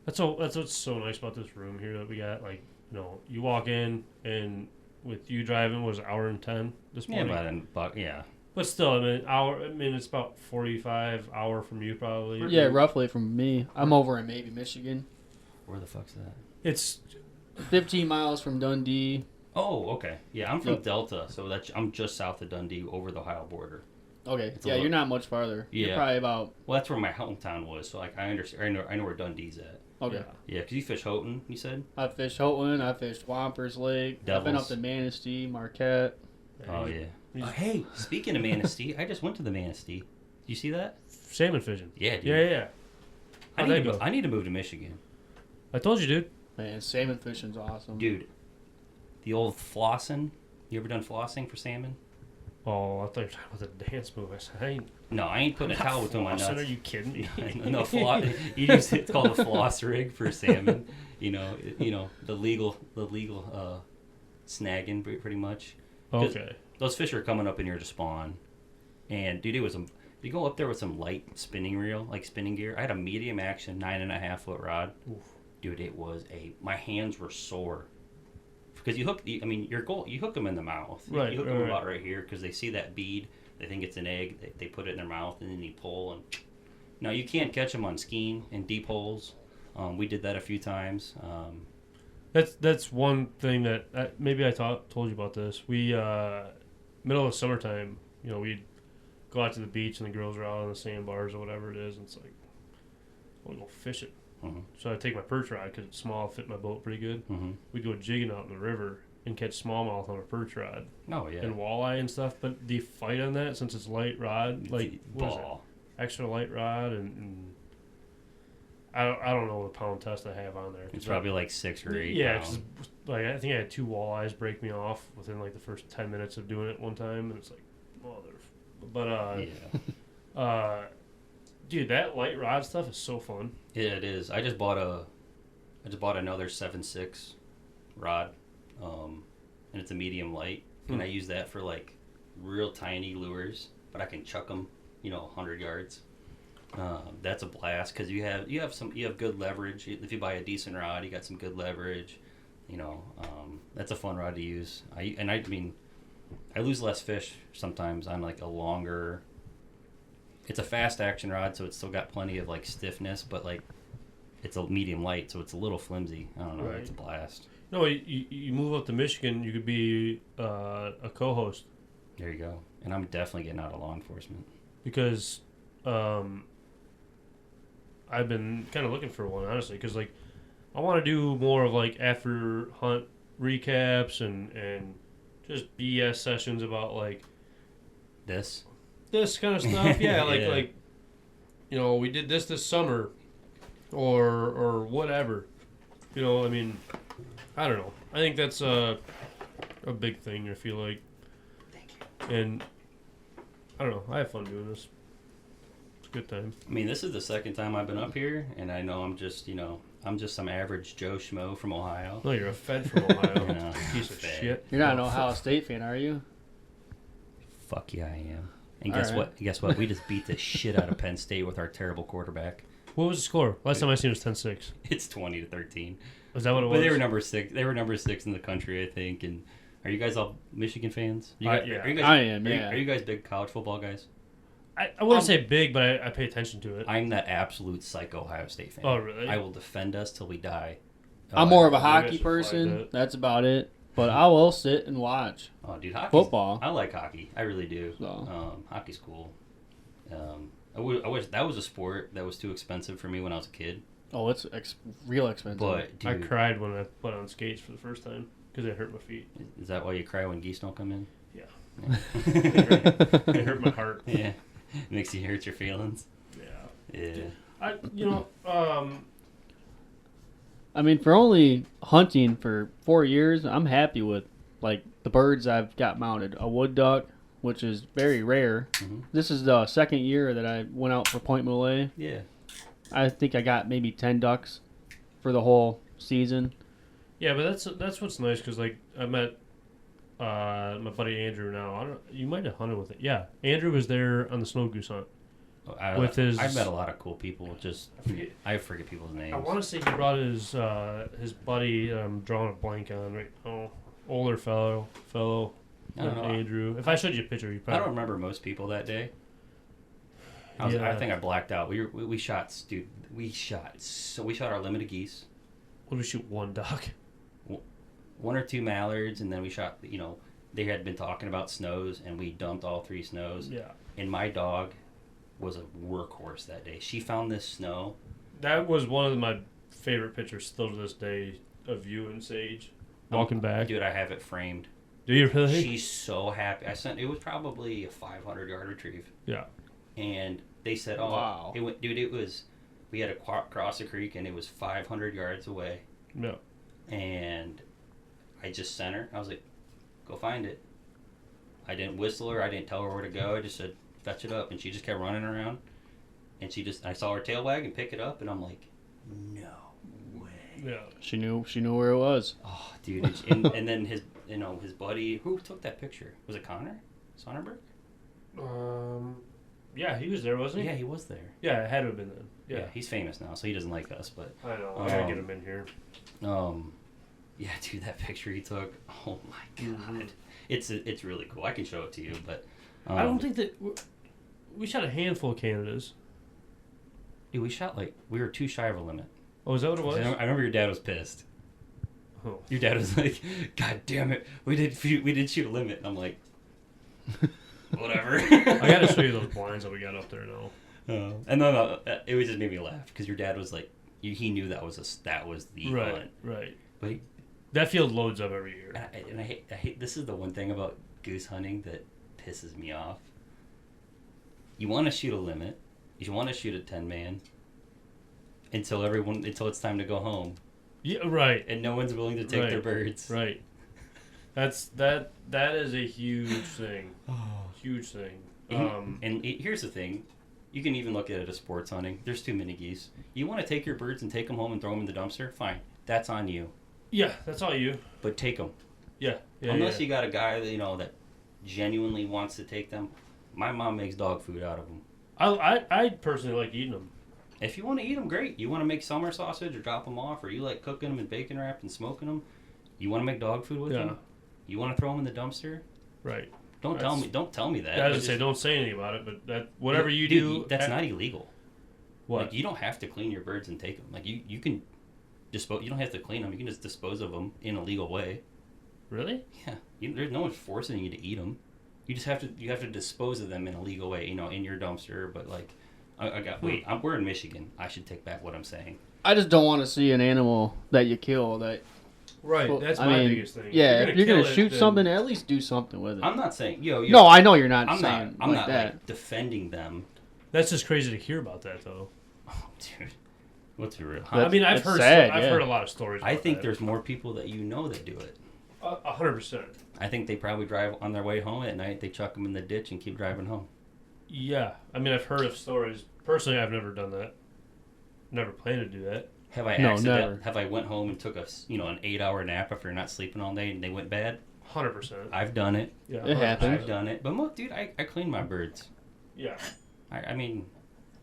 Speaker 1: That's what's so nice about this room here that we got. Like, you know, you walk in and with you driving was an hour and 10 this
Speaker 2: yeah,
Speaker 1: morning.
Speaker 2: yeah.
Speaker 1: But still, I mean, it's about 45 hour from you probably.
Speaker 3: Yeah, roughly from me. I'm over in maybe Michigan.
Speaker 2: Where the fuck's that?
Speaker 1: It's
Speaker 3: 15 miles from Dundee.
Speaker 2: Oh, okay. Yeah, I'm from
Speaker 3: Yep.
Speaker 2: Delta, so I'm just south of Dundee, over the Ohio border.
Speaker 3: Okay,
Speaker 2: It's a
Speaker 3: yeah,
Speaker 2: little-
Speaker 3: you're not much farther.
Speaker 2: Yeah.
Speaker 3: You're probably about.
Speaker 2: Well, that's where my hometown was, so like I understand. I know where Dundee's at.
Speaker 3: Okay.
Speaker 1: Yeah.
Speaker 2: Yeah, because you fish Houghton, you said.
Speaker 3: I fished Houghton. I fished Wampers Lake. I've been up
Speaker 2: Devils.
Speaker 3: to Manistee, Marquette.
Speaker 2: Oh yeah.
Speaker 1: He's-
Speaker 2: Hey, speaking of Manistee, I just went to the Manistee. You see that?
Speaker 1: salmon fishing.
Speaker 2: Yeah, dude.
Speaker 1: Yeah.
Speaker 2: I
Speaker 1: How'd
Speaker 2: need,
Speaker 1: that
Speaker 2: to,
Speaker 1: go?
Speaker 2: I need to move to Michigan.
Speaker 1: I told you, dude.
Speaker 3: Man, salmon fishing's awesome.
Speaker 2: Dude, the old flossing. You ever done flossing for salmon?
Speaker 1: Oh, I thought you were talking about the dance move. I said, I ain't.
Speaker 2: No, I ain't putting a towel between my
Speaker 1: Flossing,
Speaker 2: nuts.
Speaker 1: Are you kidding me?
Speaker 2: No, it's called a floss rig for salmon. You know the legal snagging pretty much. 'Cause
Speaker 1: Okay.
Speaker 2: Those fish are coming up in here to spawn, and dude, You go up there with some light spinning reel, like spinning gear. I had a medium action 9.5 foot rod. Oof. Dude, it was my hands were sore. Because you hook them in the mouth.
Speaker 1: Right,
Speaker 2: you hook them about right here because they see that bead. They think it's an egg. They put it in their mouth and then you pull. And no, you can't catch them on skein in deep holes. We did that a few times.
Speaker 1: That's one thing that maybe I told you about this. We middle of summertime, we'd go out to the beach and the girls are out on the sandbars or whatever it is. And it's like, I want to go fish it. Mm-hmm. So I take my perch rod because it's small, fit my boat pretty good. Mm-hmm. We'd go jigging out in the river and catch smallmouth on a perch rod.
Speaker 2: Oh yeah,
Speaker 1: and walleye and stuff. But the fight on that, since it's light rod, like extra light rod, and I don't know the pound test I have on there.
Speaker 2: It's probably like 6 or 8.
Speaker 1: Yeah, cause like I think I had 2 walleyes break me off within like the first 10 minutes of doing it one time, and it's like, dude, that light rod stuff is so fun.
Speaker 2: Yeah, it is. I just bought another 7.6 rod, and it's a medium light, and I use that for like real tiny lures, but I can chuck them, 100 yards. That's a blast because you have good leverage. If you buy a decent rod, you got some good leverage. That's a fun rod to use. I lose less fish sometimes on like a longer. It's a fast action rod, so it's still got plenty of like stiffness, but like it's a medium light, so it's a little flimsy. I don't know. Right. It's a blast.
Speaker 1: No, you move up to Michigan, you could be a co-host.
Speaker 2: There you go. And I'm definitely getting out of law enforcement
Speaker 1: because I've been kind of looking for one, honestly, because like I want to do more of like after hunt recaps and just BS sessions about like
Speaker 2: this
Speaker 1: kind of stuff. Yeah, like we did this summer or whatever. I don't know. I think that's a big thing, I feel like.
Speaker 2: Thank you.
Speaker 1: And I don't know. I have fun doing this. It's a good time.
Speaker 2: This is the second time I've been up here, and I know I'm just some average Joe Schmo from Ohio.
Speaker 1: No, you're a Fed from Ohio. Piece of shit.
Speaker 3: You're not an Ohio State fan, are you?
Speaker 2: Fuck yeah, I am. And guess what? We just beat the shit out of Penn State with our terrible quarterback.
Speaker 1: What was the score? Last time I seen it was 10-6.
Speaker 2: It's 20-13.
Speaker 1: Was that what it was?
Speaker 2: But they were number 6. They were number 6 in the country, I think. And are you guys all Michigan fans?
Speaker 3: Yeah. I am.
Speaker 2: Are you guys big college football guys?
Speaker 1: I wouldn't say big, but I pay attention to it.
Speaker 2: I'm that absolute psycho Ohio State fan.
Speaker 1: Oh, really?
Speaker 2: I will defend us till we die.
Speaker 3: I'm more of a hockey person. That's about it. But I will sit and watch.
Speaker 2: Oh, dude,
Speaker 3: football.
Speaker 2: I like hockey. I really do.
Speaker 3: So.
Speaker 2: Hockey's cool. I wish that was a sport that was too expensive for me when I was a kid.
Speaker 3: Oh, it's real expensive.
Speaker 2: But dude,
Speaker 1: I cried when I put on skates for the first time because it hurt my feet.
Speaker 2: Is that why you cry when geese don't come in?
Speaker 1: Yeah. It hurt my heart.
Speaker 2: Yeah. It makes you hurt your feelings.
Speaker 1: Yeah.
Speaker 3: For only hunting for 4 years, I'm happy with like the birds I've got mounted. A wood duck, which is very rare. Mm-hmm. This is the second year that I went out for Point Malay.
Speaker 2: Yeah.
Speaker 3: I think I got maybe 10 ducks for the whole season.
Speaker 1: Yeah, but that's what's nice because like I met my buddy Andrew now. You might have hunted with it. Yeah, Andrew was there on the snow goose hunt.
Speaker 2: I've met a lot of cool people. I forget people's names.
Speaker 1: I want to say he brought his buddy. I'm drawing a blank on right now. Older fellow.
Speaker 2: I don't know.
Speaker 1: Andrew. If I showed you a picture, you probably.
Speaker 2: I don't remember most people that day. I think I blacked out. We shot our limited geese.
Speaker 1: What did we shoot? One duck.
Speaker 2: 1 or 2 mallards, and then we shot. They had been talking about snows, and we dumped all 3 snows.
Speaker 1: Yeah.
Speaker 2: And my dog was a workhorse that day. She found this snow.
Speaker 1: That was one of my favorite pictures still to this day of you and Sage walking back.
Speaker 2: Dude, I have it framed.
Speaker 1: Do you really?
Speaker 2: She's so happy. It was probably a 500-yard retrieve.
Speaker 1: Yeah.
Speaker 2: And they said, "Oh, wow." We had to cross the creek, and it was 500 yards away.
Speaker 1: Yeah.
Speaker 2: And I just sent her. I was like, "Go find it." I didn't whistle her. I didn't tell her where to go. I just said, "Fetch it up," and she just kept running around. And I saw her tail wag and pick it up, and I'm like, "No way."
Speaker 1: Yeah.
Speaker 3: She knew where it was.
Speaker 2: Oh, dude! And then his his buddy who took that picture, was it Connor Sonnerberg?
Speaker 1: Yeah, he was there, wasn't he?
Speaker 2: Yeah, he was there.
Speaker 1: Yeah, it had to have been then.
Speaker 2: Yeah, he's famous now, so he doesn't like us. But
Speaker 1: I know. I gotta get him in here.
Speaker 2: Yeah, dude, that picture he took. Oh my god, it's really cool. I can show it to you, but
Speaker 1: I don't think that we shot a handful of Canadas.
Speaker 2: Dude, we were too shy of a limit.
Speaker 1: Oh, is that what it was?
Speaker 2: I remember your dad was pissed.
Speaker 1: Oh.
Speaker 2: Your dad was like, "God damn it, we did shoot a limit," and I'm like, "Whatever."
Speaker 1: I gotta show you those blinds that we got up there now.
Speaker 2: And no, it was just made me laugh because your dad was like, he knew that was the hunt.
Speaker 1: Right.
Speaker 2: But
Speaker 1: that field loads up every year.
Speaker 2: And I hate. This is the one thing about goose hunting that pisses me off. You want to shoot a limit. You want to shoot a 10-man until it's time to go home.
Speaker 1: Yeah, right.
Speaker 2: And no one's willing to take their birds.
Speaker 1: Right. That is a huge thing. Huge thing.
Speaker 2: And here's the thing. You can even look at it as sports hunting. There's too many geese. You want to take your birds and take them home and throw them in the dumpster? Fine. That's on you.
Speaker 1: Yeah, that's all you.
Speaker 2: But take them.
Speaker 1: Yeah.
Speaker 2: Unless you got a guy that, that genuinely wants to take them. My mom makes dog food out of them.
Speaker 1: I personally like eating them.
Speaker 2: If you want to eat them, great. You want to make summer sausage or drop them off, or you like cooking them and bacon wrapped and smoking them. You want to make dog food with them? You want to throw them in the dumpster?
Speaker 1: Right.
Speaker 2: Don't tell me that.
Speaker 1: I was gonna say, don't say anything about it, but that whatever you do,
Speaker 2: that's not illegal.
Speaker 1: What?
Speaker 2: Like, you don't have to clean your birds and take them. Like you can dispose. You don't have to clean them. You can just dispose of them in a legal way.
Speaker 1: Really?
Speaker 2: Yeah. There's no one forcing you to eat them. You just have to dispose of them in a legal way. In your dumpster. But like, we're in Michigan. I should take back what I'm saying.
Speaker 3: I just don't want to see an animal that you kill that.
Speaker 1: Right,
Speaker 3: well,
Speaker 1: that's my biggest thing.
Speaker 3: Yeah, if you're gonna shoot something, at least do something with it.
Speaker 2: I'm not saying
Speaker 3: No, I know you're not
Speaker 2: I'm
Speaker 3: saying
Speaker 2: not, I'm
Speaker 3: like
Speaker 2: not
Speaker 3: that.
Speaker 2: like defending them.
Speaker 1: That's just crazy to hear about that, though.
Speaker 2: Oh, dude, what's the real?
Speaker 1: I mean, I've heard a lot of stories.
Speaker 2: I think
Speaker 1: that.
Speaker 2: there's more people that that do it.
Speaker 1: 100%.
Speaker 2: I think they probably drive on their way home at night. They chuck them in the ditch and keep driving home.
Speaker 1: Yeah, I mean, I've heard of stories. Personally, I've never done that. Never planned to do that.
Speaker 2: Have I Have I went home and took an 8-hour nap after not sleeping all day and they went bad?
Speaker 1: 100%.
Speaker 2: I've done it.
Speaker 3: Yeah, it happens.
Speaker 2: I've done it. But dude, I clean my birds.
Speaker 1: Yeah.
Speaker 2: I mean,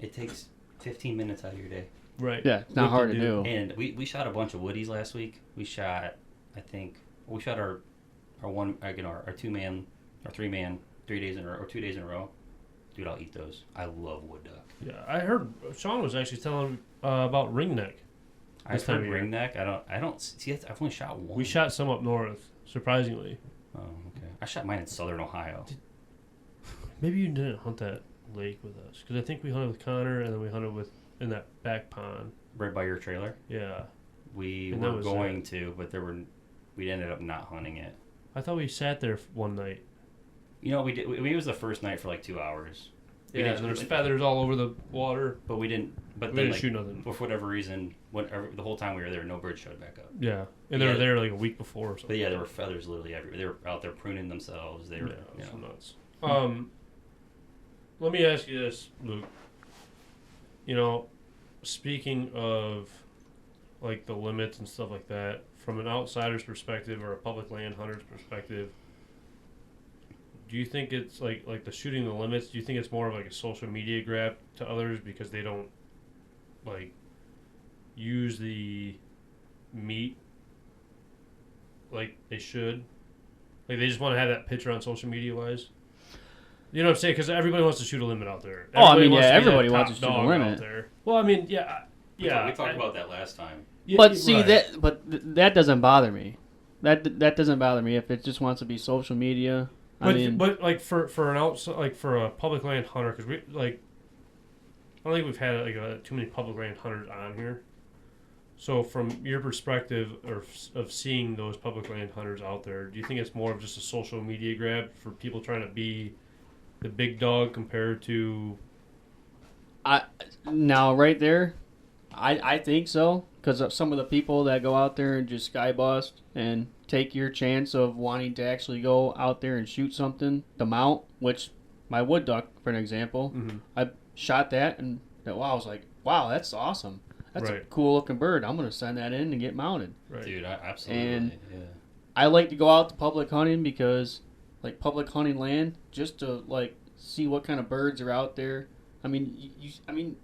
Speaker 2: it takes 15 minutes out of your day.
Speaker 1: Right.
Speaker 3: Yeah, it's not hard to do.
Speaker 2: And we shot a bunch of woodies last week. We shot our 2-man or 3-man 3 days in a row or 2 days in a row. Dude, I'll eat those. I love wood duck.
Speaker 1: Yeah, I heard Sean was actually telling about ringneck.
Speaker 2: I've heard ringneck. I don't see. I've only shot one.
Speaker 1: We shot some up north, surprisingly.
Speaker 2: Oh, okay. I shot mine in southern Ohio.
Speaker 1: Maybe you didn't hunt that lake with us, because I think we hunted with Connor and then we hunted in that back pond.
Speaker 2: Right by your trailer.
Speaker 1: Yeah.
Speaker 2: We were going to, but we ended up not hunting it.
Speaker 1: I thought we sat there one night.
Speaker 2: We did. It was the first night for like 2 hours.
Speaker 1: Yeah, there's feathers all over the water.
Speaker 2: But we didn't. But
Speaker 1: we didn't shoot nothing.
Speaker 2: For whatever reason, the whole time we were there, no birds showed back up.
Speaker 1: Yeah, and they were there like a week before or something.
Speaker 2: But yeah, there were feathers literally everywhere. They were out there pruning themselves. They were
Speaker 1: nuts. Let me ask you this, Luke. Speaking of like the limits and stuff like that, from an outsider's perspective or a public land hunter's perspective, do you think it's like the shooting the limits? Do you think it's more of like a social media grab to others because they don't like use the meat like they should? Like they just want to have that picture on social media wise. You know what I'm saying? Because everybody wants to shoot a limit out there.
Speaker 3: Everybody wants to shoot a limit
Speaker 1: out there. Well, I mean, yeah.
Speaker 2: We talked about that last time.
Speaker 3: Yeah, but see that doesn't bother me. That doesn't bother me if it just wants to be social media.
Speaker 1: But like for an outside, like for a public land hunter, because I don't think we've had too many public land hunters on here. So from your perspective of seeing those public land hunters out there, do you think it's more of just a social media grab for people trying to be the big dog compared to?
Speaker 3: Now right there, I think so, because of some of the people that go out there and just sky bust and take your chance of wanting to actually go out there and shoot something to mount, which my wood duck, for an example, I shot that and I was like, wow, that's awesome. That's a cool looking bird. I'm going to send that in and get mounted.
Speaker 1: Right.
Speaker 2: Dude, absolutely.
Speaker 3: And I like to go out to public hunting because, like, public hunting land, just to, like, see what kind of birds are out there. I mean,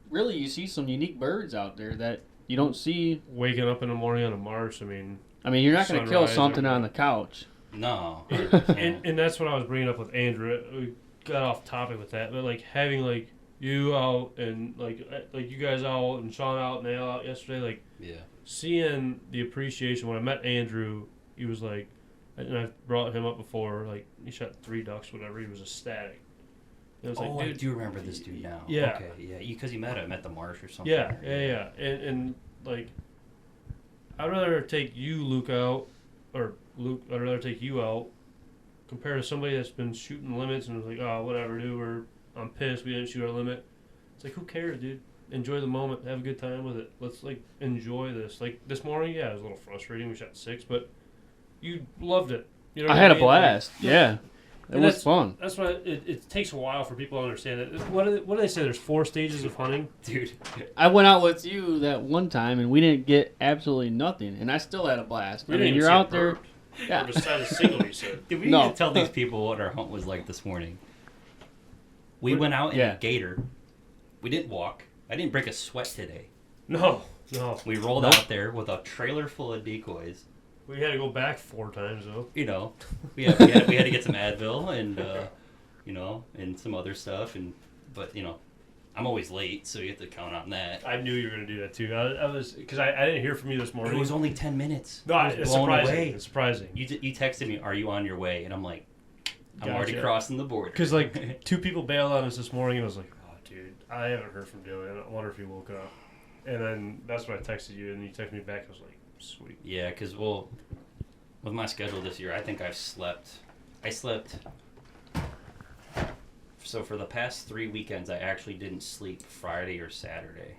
Speaker 3: really, you see some unique birds out there that you don't see.
Speaker 1: Waking up in the morning on a marsh, I mean,
Speaker 3: you're not going to kill
Speaker 1: sunrise
Speaker 3: something
Speaker 1: or-
Speaker 3: on the couch.
Speaker 2: No.
Speaker 1: and that's what I was bringing up with Andrew. We got off topic with that, but like having like you out and like you guys out and Sean out and Al out yesterday, like
Speaker 2: Yeah.
Speaker 1: seeing the appreciation. When I met Andrew, he was like, and I've brought him up before, like he shot 3 ducks, whatever. He was ecstatic. And I was
Speaker 2: Oh,
Speaker 1: like,
Speaker 2: I
Speaker 1: dude,
Speaker 2: do remember this dude now.
Speaker 1: Yeah.
Speaker 2: Okay. Yeah. Because you met him at the marsh or something.
Speaker 1: yeah,
Speaker 2: or-
Speaker 1: yeah. And like, I'd rather take you, Luke, out, or Luke, I'd rather take you out compared to somebody that's been shooting limits and was like, oh, whatever, dude, I'm pissed we didn't shoot our limit. It's like, who cares, dude? Enjoy the moment, have a good time with it. Let's like enjoy this. Like this morning, yeah, it was a little frustrating. We shot 6, but you loved it. You know
Speaker 3: I
Speaker 1: what
Speaker 3: had a
Speaker 1: mean?
Speaker 3: blast.
Speaker 1: Like,
Speaker 3: Yeah. It
Speaker 1: And
Speaker 3: was fun.
Speaker 1: That's why it takes a while for people to understand it. What do they say? There's 4 stages of hunting.
Speaker 2: Dude.
Speaker 3: I went out with you that one time and we didn't get absolutely nothing, and I still had a blast.
Speaker 1: We
Speaker 3: I
Speaker 1: didn't
Speaker 3: mean,
Speaker 1: even
Speaker 3: you're
Speaker 1: see a
Speaker 3: out there.
Speaker 1: bird.
Speaker 3: Yeah.
Speaker 1: Or beside a single, you said.
Speaker 2: Did we
Speaker 3: No.
Speaker 2: need to tell these people what our hunt was like this morning? We
Speaker 1: What-
Speaker 2: went out in
Speaker 3: Yeah.
Speaker 2: a gator. We didn't walk. I didn't break a sweat today.
Speaker 1: No.
Speaker 2: We rolled
Speaker 3: Nope.
Speaker 2: out there with a trailer full of decoys.
Speaker 1: We had to go back 4 times though.
Speaker 2: You know, we had to get some Advil and you know, and some other stuff. But you know, I'm always late, so you have to count on that.
Speaker 1: I knew you were gonna do that too. I was because I didn't hear from you this morning.
Speaker 2: It was only 10 minutes.
Speaker 1: No,
Speaker 2: I was
Speaker 1: it's
Speaker 2: blown
Speaker 1: surprising.
Speaker 2: away.
Speaker 1: It's surprising.
Speaker 2: You texted me, "Are you on your way?" And I'm like, "I'm already
Speaker 1: Gotcha.
Speaker 2: crossing the border."
Speaker 1: Because like 2 people bailed on us this morning, and I was like, "Oh, dude, I haven't heard from Dylan. I wonder if he woke up." And then that's when I texted you, and you texted me back. I was like, "Sweet."
Speaker 2: Yeah, because with my schedule this year, I think I slept. So for the past 3 weekends, I actually didn't sleep Friday or Saturday.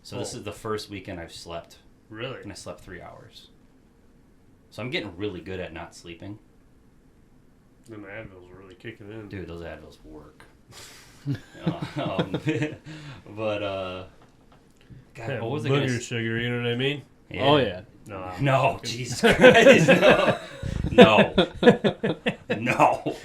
Speaker 2: So this
Speaker 1: Oh.
Speaker 2: is the first weekend I've slept,
Speaker 1: Really?
Speaker 2: and I slept 3 hours. So I'm getting really good at not sleeping.
Speaker 1: Then the Advil's really kicking in.
Speaker 2: Dude, those Advils work. um, but God,
Speaker 1: Yeah,
Speaker 2: what was I
Speaker 1: booger
Speaker 2: gonna say?
Speaker 1: sugar, you know what I mean?
Speaker 3: Oh, yeah.
Speaker 1: No. I'm
Speaker 2: No,
Speaker 1: joking.
Speaker 2: Jesus Christ, no, no.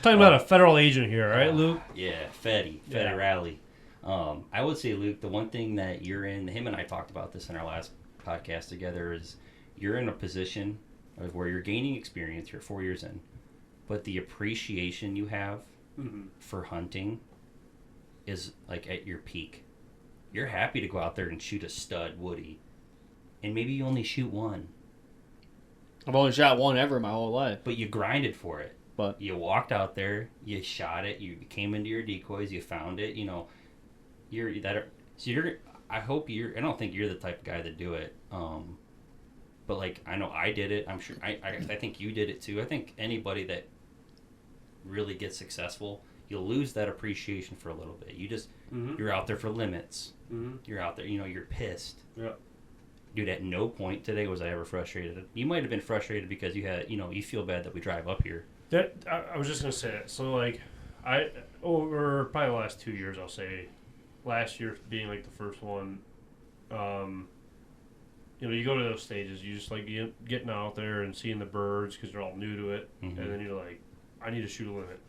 Speaker 1: Talking about a federal agent here, all right, Luke?
Speaker 2: Yeah, Federale. I would say, Luke, the one thing that you're in, him and I talked about this in our last podcast together, is you're in a position of where you're gaining experience. You're 4 years in, but the appreciation you have for hunting is like at your peak. You're happy to go out there and shoot a stud woody, and maybe you only shoot one,
Speaker 3: I've only shot one ever my whole life.
Speaker 2: but you grinded for it.
Speaker 3: But
Speaker 2: You walked out there, you shot it, you came into your decoys, you found it. You know, I hope you're. I don't think you're the type of guy to do it. But like I know I did it. I'm sure I think you did it too. I think anybody that really gets successful, you'll lose that appreciation for a little bit. You're out there for limits. You're out there. You know, you're pissed.
Speaker 1: Yeah.
Speaker 2: Dude, at no point today was I ever frustrated. You might have been frustrated because you feel bad that we drive up here.
Speaker 1: I was just gonna say it. So like, over probably the last 2 years, I'll say, last year being like the first one, you go to those stages. You just like getting out there and seeing the birds because they're all new to it, and then you're like, I need to shoot a limit,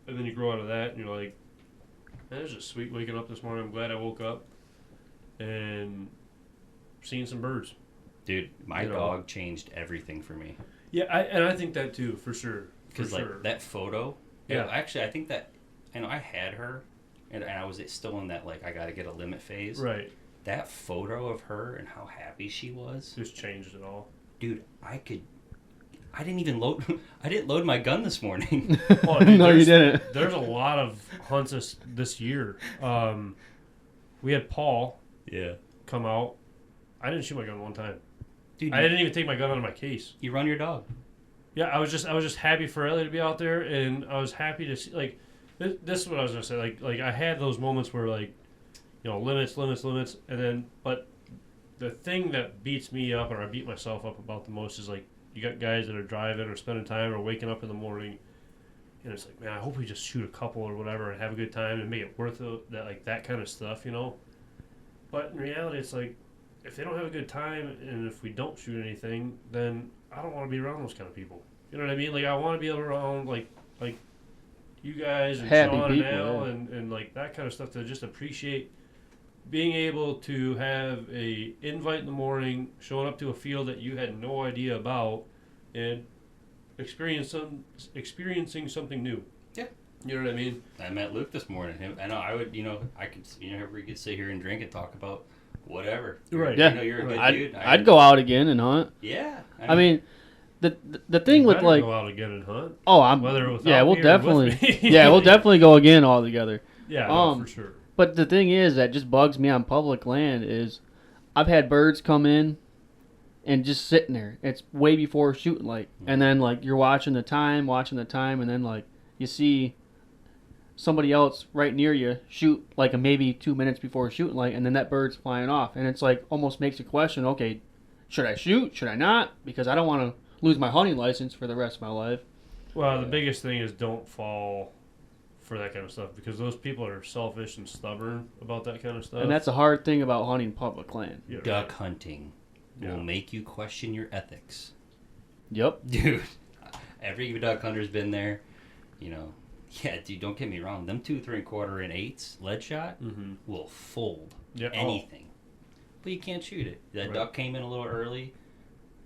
Speaker 1: and then you grow out of that, and you're like, man, it was just sweet waking up this morning. I'm glad I woke up and seeing some birds.
Speaker 2: Dude, my dog changed everything for me.
Speaker 1: Yeah, I think that too, for sure.
Speaker 2: Because like that photo,
Speaker 1: Yeah.
Speaker 2: Actually, I think that I had her, and I was still in that like I got to get a limit phase.
Speaker 1: Right.
Speaker 2: That photo of her and how happy she was,
Speaker 1: Just changed it all.
Speaker 2: dude. I didn't even load. I didn't load my gun this morning.
Speaker 1: Oh, dude,
Speaker 3: no, you didn't.
Speaker 1: There's a lot of hunts this year. We had Paul
Speaker 2: Yeah,
Speaker 1: come out. I didn't shoot my gun one time.
Speaker 2: dude.
Speaker 1: I didn't even take my gun out of my case.
Speaker 2: You run your dog.
Speaker 1: Yeah, I was just happy for Ellie to be out there, and I was happy to see. Like, this is what I was gonna say. Like I had those moments where like, limits, and then but the thing that beats me up, or I beat myself up about the most, is like you got guys that are driving or spending time or waking up in the morning, and it's like, man, I hope we just shoot a couple or whatever and have a good time and make it worth it. That kind of stuff, But in reality, it's like, if they don't have a good time and if we don't shoot anything, then I don't want to be around those kind of people. You know what I mean? Like, I want to be around, like you guys and
Speaker 4: Happy
Speaker 1: Sean
Speaker 4: people,
Speaker 1: and Al
Speaker 4: yeah.
Speaker 1: and like that kind of stuff to just appreciate being able to have a invite in the morning, showing up to a field that you had no idea about, and experiencing something new.
Speaker 2: Yeah.
Speaker 1: You know what I mean?
Speaker 2: I met Luke this morning. I know I could, we could sit here and drink and talk about whatever.
Speaker 1: Right.
Speaker 4: Yeah.
Speaker 2: You know, you're a good
Speaker 4: I'd,
Speaker 2: dude.
Speaker 4: I'd go out again and hunt.
Speaker 2: Yeah.
Speaker 4: I mean, the thing
Speaker 1: You
Speaker 4: with
Speaker 1: better
Speaker 4: like,
Speaker 1: go out again and hunt.
Speaker 4: oh, I'm
Speaker 1: Whether without
Speaker 4: yeah, we'll
Speaker 1: me or with
Speaker 4: definitely
Speaker 1: me.
Speaker 4: yeah, we'll definitely go again all together.
Speaker 1: Yeah, no, for sure.
Speaker 4: But the thing is that just bugs me on public land is I've had birds come in and just sitting there. It's way before shooting light. And then like you're watching the time, and then like you see somebody else right near you shoot like a maybe 2 minutes before shooting light, and then that bird's flying off. And it's like almost makes you question, okay, should I shoot? Should I not? Because I don't want to lose my hunting license for the rest of my life.
Speaker 1: Well, the biggest thing is don't fall for that kind of stuff because those people are selfish and stubborn about that kind of stuff.
Speaker 4: And that's a hard thing about hunting public land.
Speaker 1: Yeah,
Speaker 2: Duck
Speaker 1: right.
Speaker 2: hunting
Speaker 1: Yeah.
Speaker 2: will make you question your ethics.
Speaker 4: Yep.
Speaker 2: Dude, every duck hunter's been there. You know, yeah, dude, don't get me wrong. Them 2 3/4 and 8s lead shot will fold anything. But you can't shoot it. That duck came in a little early.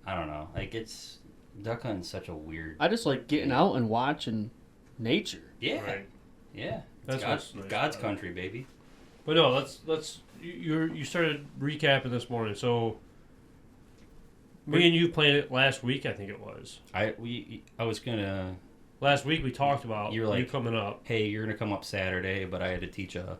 Speaker 2: I don't know. Like, it's... Duck hunting's such a weird...
Speaker 4: I just like getting out and watching nature.
Speaker 2: Yeah.
Speaker 1: Right.
Speaker 2: Yeah.
Speaker 1: That's
Speaker 2: It's
Speaker 1: what's nice
Speaker 2: God's
Speaker 1: about it.
Speaker 2: country, baby.
Speaker 1: But no, let's you started recapping this morning. So me and you planned it last week, I think it was.
Speaker 2: I was gonna...
Speaker 1: Last week we talked about
Speaker 2: You were like,
Speaker 1: you coming up.
Speaker 2: Hey, you're gonna come up Saturday, but I had to teach a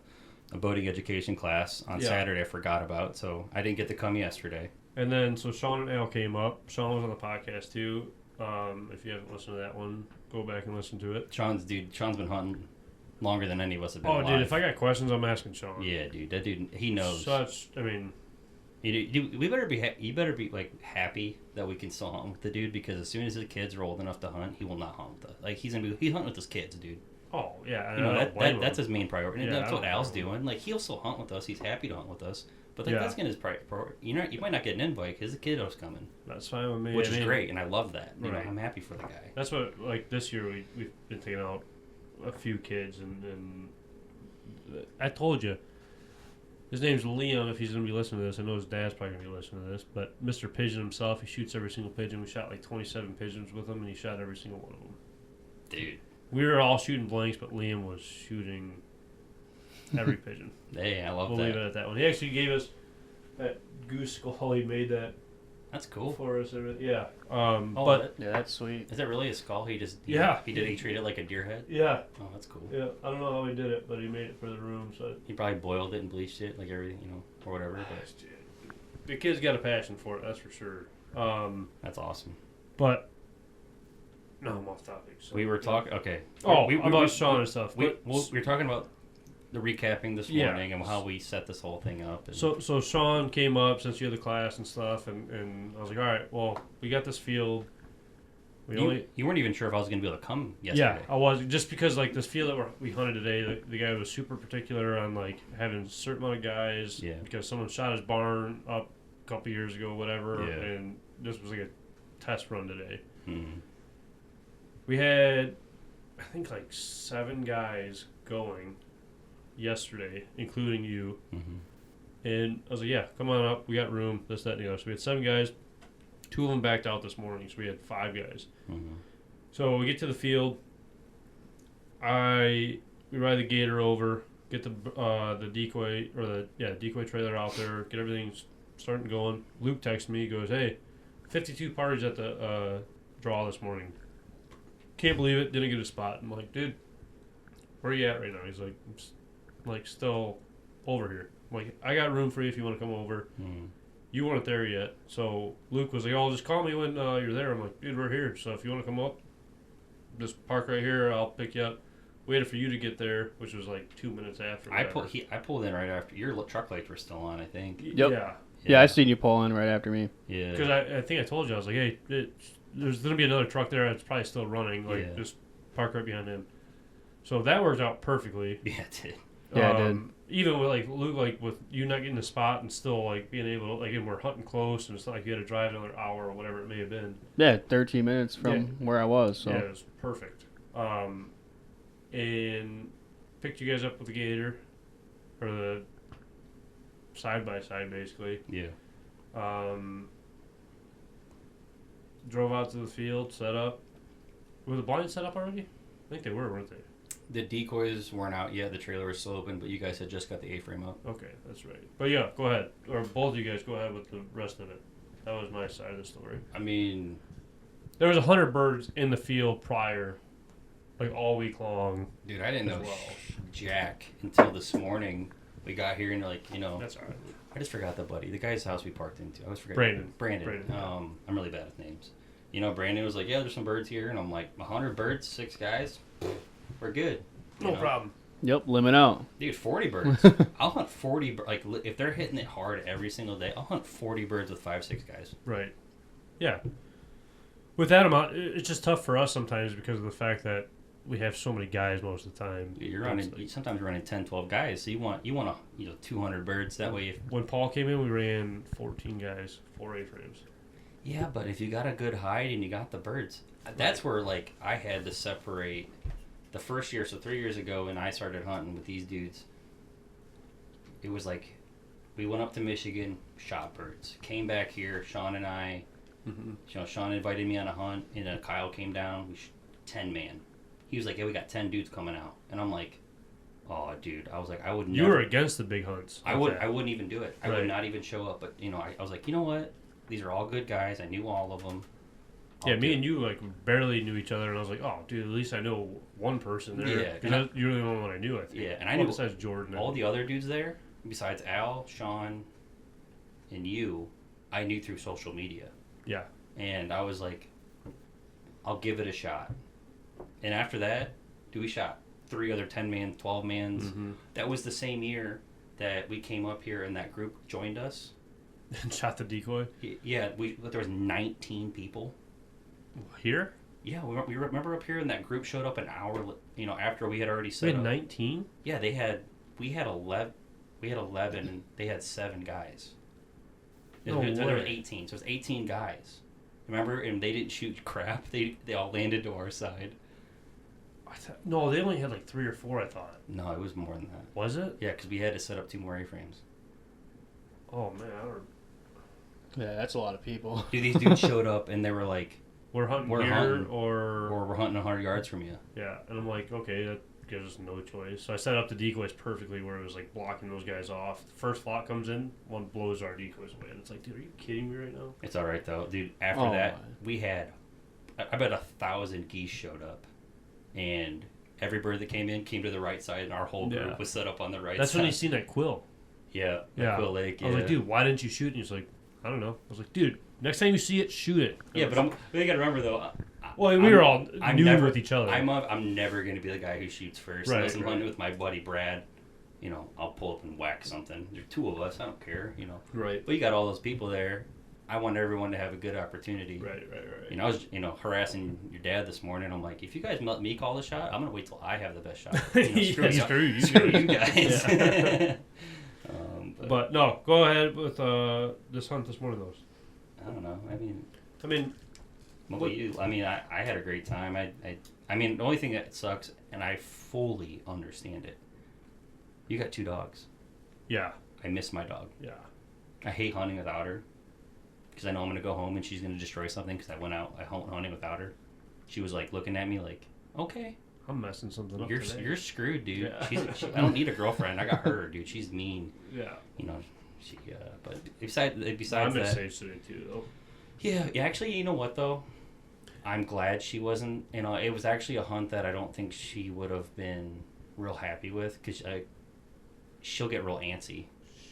Speaker 2: boating education class on
Speaker 1: Yeah.
Speaker 2: Saturday I forgot about, so I didn't get to come yesterday.
Speaker 1: And then so Sean and Al came up. Sean was on the podcast too. If you haven't listened to that one, go back and listen to it.
Speaker 2: Sean's been hunting longer than any of us have been
Speaker 1: Oh,
Speaker 2: alive.
Speaker 1: dude, if I got questions, I'm asking Sean.
Speaker 2: Yeah, dude, that dude, he knows.
Speaker 1: I mean,
Speaker 2: We better be you better be like happy that we can still hunt with the dude, because as soon as his kids are old enough to hunt, he will not hunt with us. Like he's hunting with his kids, dude.
Speaker 1: oh yeah,
Speaker 2: You know
Speaker 1: I don't blame
Speaker 2: that's
Speaker 1: him.
Speaker 2: his main priority. And
Speaker 1: Yeah,
Speaker 2: that's
Speaker 1: I
Speaker 2: what
Speaker 1: don't
Speaker 2: Al's
Speaker 1: blame him.
Speaker 2: doing. Like he'll still hunt with us. He's happy to hunt with us. But like
Speaker 1: Yeah.
Speaker 2: that's gonna his priority. You might not get an invite because the kiddo's coming,
Speaker 1: That's fine with me.
Speaker 2: which
Speaker 1: I
Speaker 2: is
Speaker 1: mean,
Speaker 2: great, and I love that. You know,
Speaker 1: Right.
Speaker 2: I'm happy for the guy.
Speaker 1: That's what like this year we've been taking out a few kids and I told you his name's Liam. If he's gonna be listening to this, I know his dad's probably gonna be listening to this. But Mr. Pigeon himself, he shoots every single pigeon. We shot like 27 pigeons with him, and he shot every single one of them.
Speaker 2: Dude,
Speaker 1: We were all shooting blanks, but Liam was shooting every pigeon.
Speaker 2: hey, I love
Speaker 1: We'll
Speaker 2: that.
Speaker 1: leave it at that one. He actually gave us that goose skull. He made that
Speaker 2: That's cool.
Speaker 1: for us. Yeah.
Speaker 2: Oh,
Speaker 1: But
Speaker 4: Yeah, that's sweet.
Speaker 2: is that really a skull? He
Speaker 1: Yeah.
Speaker 2: He treated it like a deer head.
Speaker 1: yeah,
Speaker 2: Oh, that's cool.
Speaker 1: yeah. I don't know how he did it, but he made it for the room. So
Speaker 2: He probably boiled it and bleached it, like everything, or whatever. But
Speaker 1: the kid's got a passion for it. That's for sure.
Speaker 2: that's awesome.
Speaker 1: But no, I'm off topic. So,
Speaker 2: We were talking. Okay.
Speaker 1: Oh,
Speaker 2: we,
Speaker 1: about Sean and stuff.
Speaker 2: We
Speaker 1: but-
Speaker 2: were talking about the recapping this
Speaker 1: Yeah.
Speaker 2: morning and how we set this whole thing up. And
Speaker 1: So Sean came up since you had the class and stuff, and I was like, all right, well, we got this field.
Speaker 2: you weren't even sure if I was going to be able to come
Speaker 1: Yeah,
Speaker 2: yesterday.
Speaker 1: I was just because like this field that we hunted today, the guy was super particular on like having a certain amount of guys.
Speaker 2: Yeah.
Speaker 1: Because someone shot his barn up a couple years ago, whatever,
Speaker 2: Yeah.
Speaker 1: and this was like a test run today.
Speaker 2: Mhm.
Speaker 1: We had, I think, like 7 guys going yesterday, including you.
Speaker 2: Mhm.
Speaker 1: And I was like, yeah, come on up. We got room, this, that, and the other. So we had 7 guys. 2 of them backed out this morning, so we had 5 guys.
Speaker 2: Mhm.
Speaker 1: So we get to the field. We ride the gator over, get the decoy or the decoy trailer out there, get everything starting going. Luke texts me, he goes, "Hey, 52 parties at the draw this morning. Can't believe it. Didn't get a spot." I'm like, "Dude, where are you at right now?" He's like, "I'm still over here." I'm like, "I got room for you if you want to come over."
Speaker 2: Mhm.
Speaker 1: You weren't there yet, so Luke was like, "Oh, just call me when you're there." I'm like, "Dude, we're here. So if you want to come up, just park right here. I'll pick you up." Waited for you to get there, which was like 2 minutes after.
Speaker 2: I pulled in right after your truck lights were still on, I think.
Speaker 4: Yep.
Speaker 1: Yeah,
Speaker 4: Yeah, I seen you pull in right after me.
Speaker 2: Yeah.
Speaker 1: because I think I told you, I was like, "Hey, there's gonna be another truck there. It's probably still running. Like,
Speaker 2: Yeah.
Speaker 1: just park right behind him." So that worked out perfectly.
Speaker 2: Yeah, it did.
Speaker 4: Yeah, it did.
Speaker 1: Even with like Luke, like with you not getting the spot and still like being able to, like, and we're hunting close, and it's not like you had to drive another hour or whatever it may have been.
Speaker 4: Yeah, 13 minutes from
Speaker 1: Yeah.
Speaker 4: where I was. So
Speaker 1: Yeah, it was perfect. and picked you guys up with the gator, or the side by side, basically.
Speaker 2: Yeah.
Speaker 1: Drove out to the field, set up. Were the blinds set up already? I think they were, weren't they?
Speaker 2: The decoys weren't out yet. The trailer was still open, but you guys had just got the A-frame up.
Speaker 1: Okay, that's right. But yeah, go ahead. Or both of you guys go ahead with the rest of it. That was my side of the story.
Speaker 2: I mean,
Speaker 1: there was 100 birds in the field prior, like all week long.
Speaker 2: dude, I didn't know
Speaker 1: well.
Speaker 2: jack until this morning. We got here and like,
Speaker 1: That's all right.
Speaker 2: I just forgot the buddy, the guy's house we parked into. I was forgetting. Brandon.
Speaker 1: Yeah.
Speaker 2: I'm really bad with names. Brandon was like, yeah, there's some birds here, and I'm like, 100 birds, 6 guys, we're good.
Speaker 1: No problem.
Speaker 4: Yep, limit out.
Speaker 2: Dude, 40 birds. I'll hunt 40. Like, if they're hitting it hard every single day, I'll hunt 40 birds with 5-6 guys.
Speaker 1: Right. Yeah. With that amount, it's just tough for us sometimes because of the fact that we have so many guys most of the time.
Speaker 2: You're running. Sometimes you're running 10, 12 guys. So you want 200 birds. That way.
Speaker 1: When Paul came in, we ran 14 guys, 4 A-frames.
Speaker 2: Yeah, but if you got a good hide and you got the birds, that's where like I had to separate. The first year, so 3 years ago, when I started hunting with these dudes, it was like we went up to Michigan, shot birds, came back here. Sean and I, Sean invited me on a hunt, and Kyle came down. 10 man. He was like, "Yeah, we got 10 dudes coming out," and I'm like, "Oh, dude," I was like, "I would."
Speaker 1: You were against the big hunts.
Speaker 2: I wouldn't even do it. I
Speaker 1: Right.
Speaker 2: would not even show up. But I was like, you know what? These are all good guys. I knew all of them.
Speaker 1: Me and you like barely knew each other, and I was like, "Oh, dude, at least I know one person there."
Speaker 2: Yeah,
Speaker 1: because you're the only one I knew. I think.
Speaker 2: Yeah, and I knew
Speaker 1: besides Jordan.
Speaker 2: all the other dudes there, besides Al, Sean, and you. I knew through social media.
Speaker 1: Yeah.
Speaker 2: And I was like, I'll give it a shot. And after that, we shot 3 other 10-man, 12-mans.
Speaker 1: Mm-hmm.
Speaker 2: That was the same year that we came up here and that group joined us.
Speaker 1: And shot the decoy.
Speaker 2: Yeah, there was 19 people.
Speaker 1: Here?
Speaker 2: Yeah, we remember up here and that group showed up an hour, after we had already set
Speaker 1: We had
Speaker 2: up.
Speaker 1: 19?
Speaker 2: Yeah, we had 11 and they had 7 guys.
Speaker 1: No
Speaker 2: There were
Speaker 1: way.
Speaker 2: 18, so it was 18 guys. Remember, and they didn't shoot crap. They all landed to our side.
Speaker 1: No, they only had like 3 or 4, I thought.
Speaker 2: No, it was more than that.
Speaker 1: Was it?
Speaker 2: Yeah, because we had to set up 2 more A-frames.
Speaker 1: Oh, man. I don't...
Speaker 4: Yeah, that's a lot of people.
Speaker 2: Dude, these dudes showed up and they were like,
Speaker 1: We're hunting
Speaker 2: We're
Speaker 1: here,
Speaker 2: hunting.
Speaker 1: or
Speaker 2: we're hunting 100 yards from you.
Speaker 1: Yeah, and I'm like, okay, that gives us no choice. So I set up the decoys perfectly where it was like blocking those guys off. The first flock comes in, one blows our decoys away. And it's like, dude, are you kidding me right now?
Speaker 2: It's all right, though. Dude, after that, we had, I bet 1,000 geese showed up. And every bird that came in came to the right side, and our whole group was set up on the right
Speaker 1: That's
Speaker 2: side.
Speaker 1: when you seen that quill.
Speaker 2: Yeah, Quill Lake. Yeah.
Speaker 1: I was like, dude, why didn't you shoot? And he's like, I don't know. I was like, dude, next time you see it, shoot it.
Speaker 2: Yeah, but you gotta remember though.
Speaker 1: We were all new with each other.
Speaker 2: I'm never gonna be the guy who shoots first.
Speaker 1: Right,
Speaker 2: Unless I'm
Speaker 1: right.
Speaker 2: hunting with my buddy Brad, I'll pull up and whack something. There's 2 of us. I don't care.
Speaker 1: Right.
Speaker 2: But you got all those people there. I want everyone to have a good opportunity.
Speaker 1: Right.
Speaker 2: I was harassing your dad this morning. I'm like, if you guys let me call the shot, I'm gonna wait till I have the best shot. Screw you guys.
Speaker 1: Yeah. But no, go ahead with this hunt this morning, though.
Speaker 2: I don't know. I
Speaker 1: mean,
Speaker 2: what about you? I mean, I had a great time. I mean, the only thing that sucks, and I fully understand it. You got 2 dogs.
Speaker 1: Yeah.
Speaker 2: I miss my dog.
Speaker 1: Yeah.
Speaker 2: I hate hunting without her because I know I'm gonna go home and she's gonna destroy something because I went hunting without her. She was like looking at me like, okay,
Speaker 1: I'm messing something up.
Speaker 2: You're screwed, dude.
Speaker 1: Yeah.
Speaker 2: I don't need a girlfriend. I got her, dude. She's mean.
Speaker 1: Yeah.
Speaker 2: She. But besides
Speaker 1: I miss
Speaker 2: that,
Speaker 1: Sage today too, though.
Speaker 2: Yeah. Actually, you know what though? I'm glad she wasn't. It was actually a hunt that I don't think she would have been real happy with because she'll get real antsy,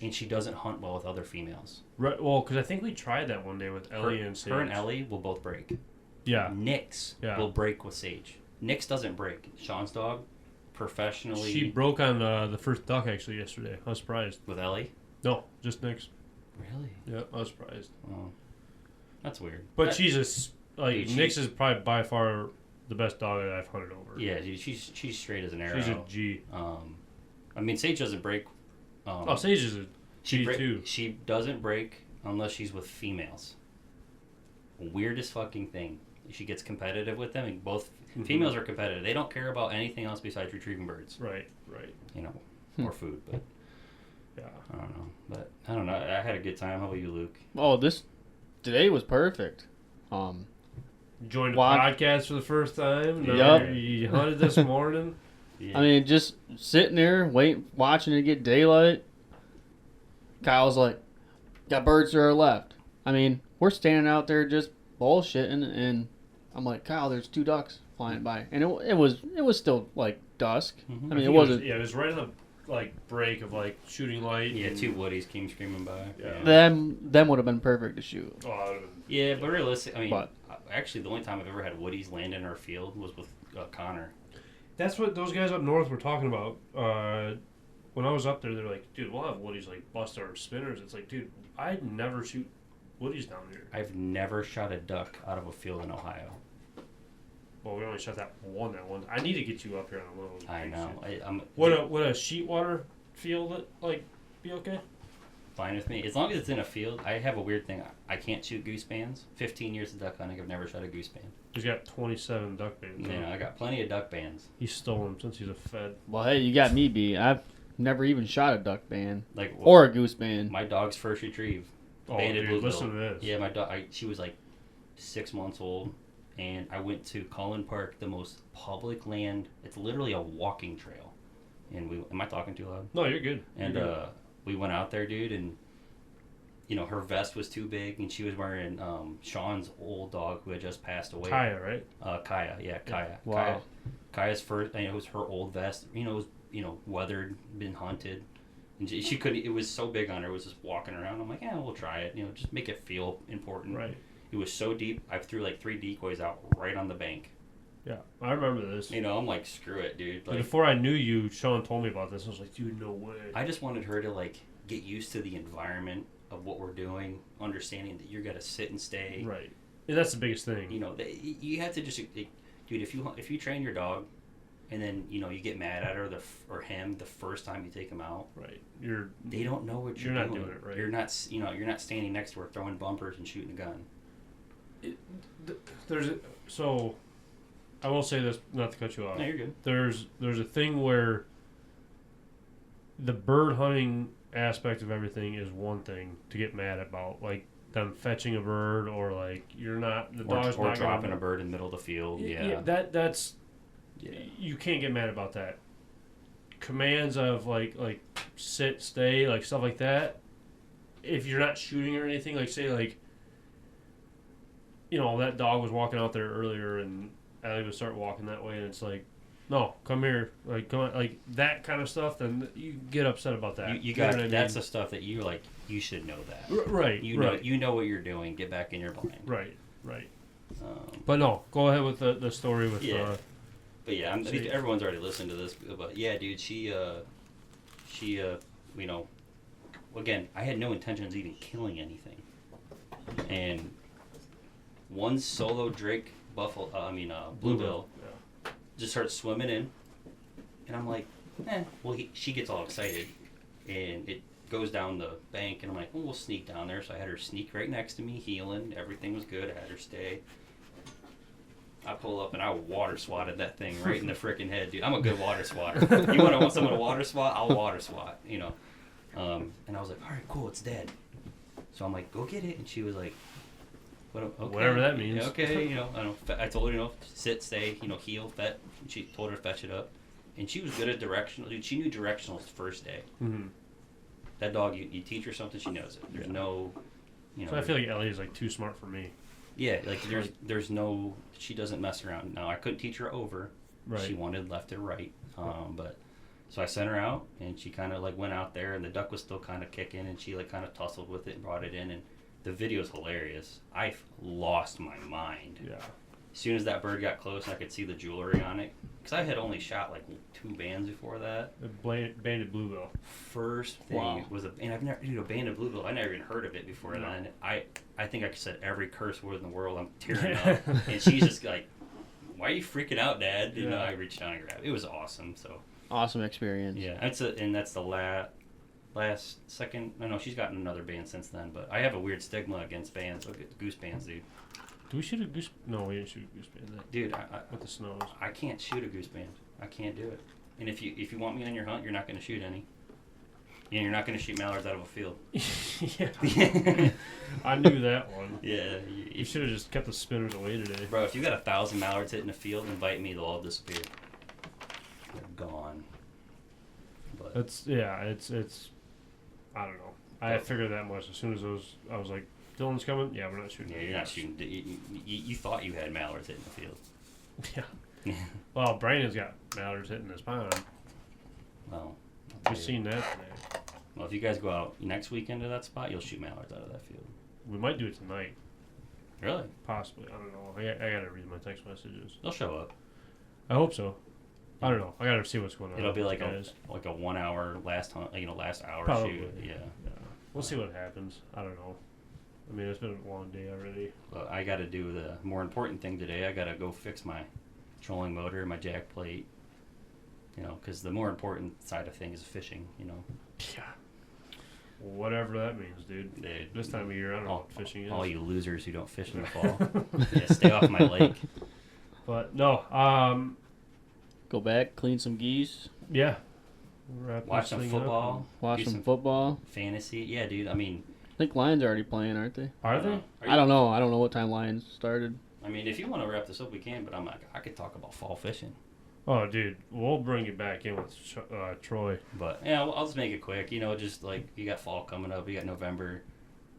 Speaker 2: and she doesn't hunt well with other females.
Speaker 1: Right. Well, because I think we tried that one day with Ellie and Sage.
Speaker 2: Her and Ellie will both break.
Speaker 1: Yeah.
Speaker 2: Nix will break with Sage. Nix doesn't break. Sean's dog, professionally.
Speaker 1: She broke on the first duck actually yesterday. I was surprised.
Speaker 2: With Ellie?
Speaker 1: No, just Nix.
Speaker 2: Really?
Speaker 1: Yeah, I was surprised.
Speaker 2: Oh, that's weird.
Speaker 1: But she's
Speaker 2: dude,
Speaker 1: Nix is probably by far the best dog that I've hunted over.
Speaker 2: Yeah, dude, she's straight as an arrow.
Speaker 1: She's a G.
Speaker 2: I mean, Sage doesn't break.
Speaker 1: Sage is a G too.
Speaker 2: She doesn't break unless she's with females. Weirdest fucking thing. She gets competitive with them, and both Females are competitive. They don't care about anything else besides retrieving birds.
Speaker 1: Right.
Speaker 2: You know, or food. But
Speaker 1: Yeah.
Speaker 2: I don't know. But I don't know. I had a good time. How about you, Luke?
Speaker 4: Oh, today was perfect.
Speaker 1: Joined a
Speaker 4: Watch-
Speaker 1: podcast for the first time.
Speaker 4: Yup.
Speaker 1: You hunted this morning.
Speaker 2: Yeah.
Speaker 4: I mean, just sitting there, watching it get daylight. Kyle's like, got birds to our left. I mean, we're standing out there just bullshitting, and I'm like, Kyle, there's 2 ducks flying by, and it was still like dusk.
Speaker 2: Mhm.
Speaker 4: I mean, it
Speaker 1: think
Speaker 4: wasn't.
Speaker 1: It was right on the break of shooting light.
Speaker 2: Yeah,
Speaker 1: and-
Speaker 2: 2 woodies came screaming by.
Speaker 1: Yeah.
Speaker 4: Them would have been perfect to shoot.
Speaker 1: Oh, I would've been-
Speaker 2: Yeah, but realistic. I mean,
Speaker 4: But-
Speaker 2: actually, the only time I've ever had woodies land in our field was with Connor.
Speaker 1: That's what those guys up north were talking about. When I was up there, they're like, dude, we'll have woodies bust our spinners. It's like, dude, I'd never shoot woodies down here.
Speaker 2: I've never shot a duck out of a field in Ohio.
Speaker 1: Well, we only shot that one. I need to get you up here on a little.
Speaker 2: I know.
Speaker 1: Would a sheet water field be okay?
Speaker 2: Fine with me. As long as it's in a field. I have a weird thing. I can't shoot goose bands. 15 years of duck hunting, I've never shot a goose band.
Speaker 1: He's got 27 duck bands.
Speaker 2: You know, I got plenty of duck bands.
Speaker 1: He's stolen them since he's a fed.
Speaker 4: Well, hey, you got me beat. I've never even shot a duck band
Speaker 2: Like
Speaker 4: or a goose band.
Speaker 2: my dog's first retrieve.
Speaker 1: Oh,
Speaker 2: Banded
Speaker 1: dude,
Speaker 2: bluebill.
Speaker 1: listen to this.
Speaker 2: Yeah, my dog. She was 6 months old, and I went to Cullen Park, the most public land. It's literally a walking trail. And am I talking too loud?
Speaker 1: No, you're good.
Speaker 2: And
Speaker 1: You're good.
Speaker 2: we went out there, dude, and her vest was too big, and she was wearing Sean's old dog who had just passed away.
Speaker 1: Kaya, right?
Speaker 2: Kaya, yeah, Kaya.
Speaker 4: Wow.
Speaker 2: Kaya's first. It was her old vest. It was weathered, been hunted, and she couldn't. It was so big on her. It was just walking around. I'm like, yeah, we'll try it. Just make it feel important.
Speaker 1: Right.
Speaker 2: It was so deep. I threw 3 decoys out right on the bank.
Speaker 1: Yeah, I remember this.
Speaker 2: I'm like, screw it, dude.
Speaker 1: But before I knew you, Sean told me about this. I was like, dude, no way.
Speaker 2: I just wanted her to get used to the environment of what we're doing, understanding that you're gonna sit and stay.
Speaker 1: Right. Yeah, that's the biggest thing.
Speaker 2: You have to just, dude. If you train your dog, and then you get mad at her or him the first time you take them out.
Speaker 1: Right.
Speaker 2: They don't know what
Speaker 1: you're
Speaker 2: you're
Speaker 1: not
Speaker 2: doing.
Speaker 1: doing it right.
Speaker 2: You're not. You're not standing next to her throwing bumpers and shooting a gun.
Speaker 1: So, I will say this, not to cut you off.
Speaker 2: No, you're good.
Speaker 1: There's a thing where the bird hunting aspect of everything is one thing to get mad about, like them fetching a bird or you're not the dog's
Speaker 2: or
Speaker 1: not
Speaker 2: dropping
Speaker 1: gonna,
Speaker 2: a bird in the middle of the field. Yeah.
Speaker 1: That's
Speaker 2: Yeah.
Speaker 1: you can't get mad about that. Commands of like sit, stay, stuff like that. If you're not shooting or anything, say that dog was walking out there earlier and Allie would start walking that way and it's like, no, come here, come on, that kind of stuff. Then you get upset about that.
Speaker 2: You
Speaker 1: know
Speaker 2: got
Speaker 1: what I
Speaker 2: that's
Speaker 1: mean?
Speaker 2: the stuff that you should know that.
Speaker 1: Right.
Speaker 2: You know what you're doing. Get back in your blind.
Speaker 1: Right.
Speaker 2: But
Speaker 1: But no, go ahead with the story with.
Speaker 2: Yeah. But yeah, I think
Speaker 1: See.
Speaker 2: everyone's already listened to this. But yeah, dude, she again, I had no intentions of even killing anything, and one solo Drake bluebill just starts swimming in, and I'm like, well, she gets all excited, and it goes down the bank, and I'm like, well, we'll sneak down there. So I had her sneak right next to me, healing. Everything was good. I had her stay. I pull up and I water swatted that thing right in the freaking head, dude. I'm a good water swatter. You want someone to water swat? I'll water swat, And I was like, all right, cool, it's dead. So I'm like, go get it. And she was like, okay.
Speaker 1: Whatever that means.
Speaker 2: Okay, I don't. I told her, sit, stay, heal, fet. And she told her to fetch it up, and she was good at directional. Dude, she knew directionals the first day.
Speaker 1: Mm-hmm.
Speaker 2: That dog, you teach her something, she knows it. There's no,
Speaker 1: So I feel like Ellie is too smart for me.
Speaker 2: Yeah, there's no. She doesn't mess around. No, I couldn't teach her over.
Speaker 1: Right.
Speaker 2: She wanted left or right. But so I sent her out, and she kind of went out there, and the duck was still kind of kicking, and she kind of tussled with it and brought it in, and the video's hilarious. I lost my mind.
Speaker 1: Yeah.
Speaker 2: As soon as that bird got close, and I could see the jewelry on it, because I had only shot 2 bands before that.
Speaker 1: A banded bluebill.
Speaker 2: First thing was and I've never, a banded bluebill. I never even heard of it before then. I think I said every curse word in the world. I'm tearing up, and she's just like, "Why are you freaking out, Dad?" I reached down and grabbed it. It was awesome. So
Speaker 4: awesome experience.
Speaker 2: yeah, that's the last second. No, she's gotten another band since then. But I have a weird stigma against bands. Look at goose bands, dude.
Speaker 1: Do we shoot a goose? No, we didn't shoot a goose band.
Speaker 2: Dude,
Speaker 1: With the snows.
Speaker 2: I can't shoot a goose band. I can't do it. And if you want me on your hunt, you're not going to shoot any. And you're not going to shoot mallards out of a field.
Speaker 1: Yeah. I knew that one.
Speaker 2: Yeah.
Speaker 1: You should have just kept the spinners away today.
Speaker 2: Bro, if you got 1,000 mallards hitting the field, invite me, they'll all disappear. They're gone. But
Speaker 1: It's I don't know. I figured that much as soon as I was like, Dylan's coming. Yeah, we're not shooting.
Speaker 2: yeah, you're not shooting. You thought you had mallards hitting the field.
Speaker 1: Yeah. Well, Brandon's got mallards hitting his pond.
Speaker 2: Well,
Speaker 1: We've seen that today.
Speaker 2: Well, if you guys go out next weekend to that spot, you'll shoot mallards out of that field.
Speaker 1: We might do it tonight.
Speaker 2: Really?
Speaker 1: Possibly. I don't know. I gotta read my text messages.
Speaker 2: They'll show up.
Speaker 1: I hope so. I don't know. I gotta see what's going on.
Speaker 2: It'll be like
Speaker 1: guys.
Speaker 2: a 1 hour last hunt, last hour
Speaker 1: Probably.
Speaker 2: shoot. Yeah.
Speaker 1: We'll see what happens. I don't know. I mean, it's been a long day already.
Speaker 2: But I got to do the more important thing today. I got to go fix my trolling motor, my jack plate. Because the more important side of things is fishing.
Speaker 1: Yeah. Whatever that means, dude. This time of year, I don't know what fishing is.
Speaker 2: All you losers who don't fish in the fall, yeah, stay off my lake.
Speaker 1: But no,
Speaker 4: Go back, clean some geese,
Speaker 1: yeah.
Speaker 2: Watch some football.
Speaker 4: watch
Speaker 2: do
Speaker 4: some football.
Speaker 2: Fantasy. Yeah, dude. I mean,
Speaker 4: I think Lions are already playing, aren't they?
Speaker 1: Are they?
Speaker 4: I don't know. I don't know what time Lions started.
Speaker 2: I mean, if you want to wrap this up, we can. But I could talk about fall fishing.
Speaker 1: Oh, dude, we'll bring you back in with Troy.
Speaker 2: But yeah, I'll just make it quick. Just like you got fall coming up, you got November.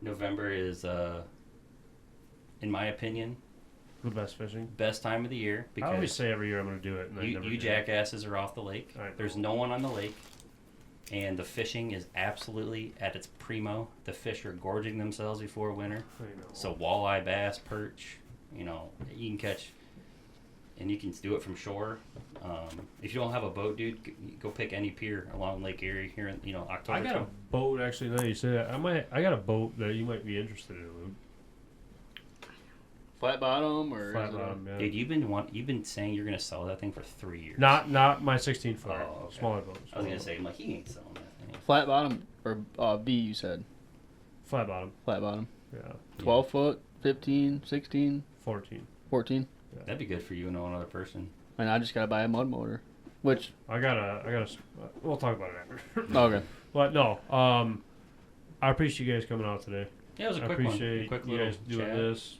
Speaker 2: November is, in my opinion,
Speaker 1: The best fishing.
Speaker 2: best time of the year
Speaker 1: I always
Speaker 2: because
Speaker 1: say every year I'm going to do it, and I never
Speaker 2: you
Speaker 1: do.
Speaker 2: jackasses are off the lake.
Speaker 1: I know.
Speaker 2: There's no one on the lake, and the fishing is absolutely at its primo. The fish are gorging themselves before winter.
Speaker 1: I know.
Speaker 2: So walleye, bass, perch, you can catch, and you can do it from shore. If you don't have a boat, dude, go pick any pier along Lake Erie here in October.
Speaker 1: I got a boat, actually, now you say that. I got a boat that you might be interested in, Luke.
Speaker 4: Flat bottom or
Speaker 1: Flat bottom, yeah.
Speaker 2: Dude, you've been saying you're gonna sell that thing for 3 years.
Speaker 1: Not my 16 foot.
Speaker 2: Oh, okay.
Speaker 1: Smaller boat.
Speaker 2: I was gonna
Speaker 1: smaller
Speaker 2: say, I'm like, he ain't selling that thing.
Speaker 4: flat bottom or B? You said
Speaker 1: Flat bottom.
Speaker 4: flat bottom.
Speaker 1: Yeah.
Speaker 4: 12 foot, 15, 16,
Speaker 1: 14.
Speaker 4: 14.
Speaker 2: That'd be good for you and another person.
Speaker 4: And I just gotta buy a mud motor, which
Speaker 1: I gotta. We'll talk about it after.
Speaker 4: okay.
Speaker 1: But no, I appreciate you guys coming out today.
Speaker 2: Yeah, it was a
Speaker 1: I
Speaker 2: quick one.
Speaker 1: appreciate
Speaker 2: A quick
Speaker 1: you
Speaker 2: little
Speaker 1: guys doing
Speaker 2: chat.
Speaker 1: this.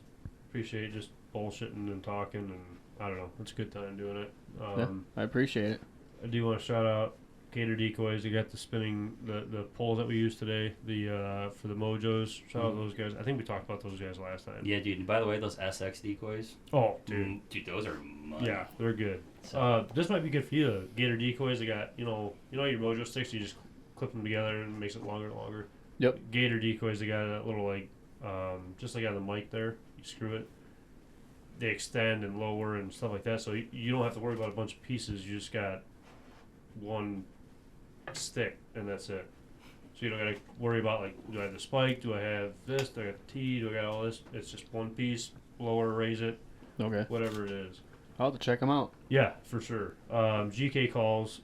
Speaker 1: Appreciate just bullshitting and talking, and I don't know. It's a good time doing it.
Speaker 4: Yeah, I appreciate it.
Speaker 1: I do want to shout out Gator Decoys. They got the spinning the poles that we used today. The for the Mojos. Shout out those guys. I think we talked about those guys last time.
Speaker 2: Yeah, dude. By the way, those SX decoys,
Speaker 1: Oh, dude.
Speaker 2: dude, those are money.
Speaker 1: Yeah, they're good.
Speaker 2: So,
Speaker 1: This might be good for you. Gator Decoys. They got your Mojo sticks. You just clip them together and it makes it longer and longer.
Speaker 4: Yep.
Speaker 1: Gator Decoys. They got that little just like on the mic there. You screw it. They extend and lower and stuff like that, so you don't have to worry about a bunch of pieces. You just got one stick, and that's it. So you don't got to worry about, like, do I have the spike? Do I have this? Do I got the T? Do I got all this? It's just one piece. Lower, raise it,
Speaker 4: Okay.
Speaker 1: whatever it is.
Speaker 4: I'll have to check them out.
Speaker 1: Yeah, for sure. GK calls,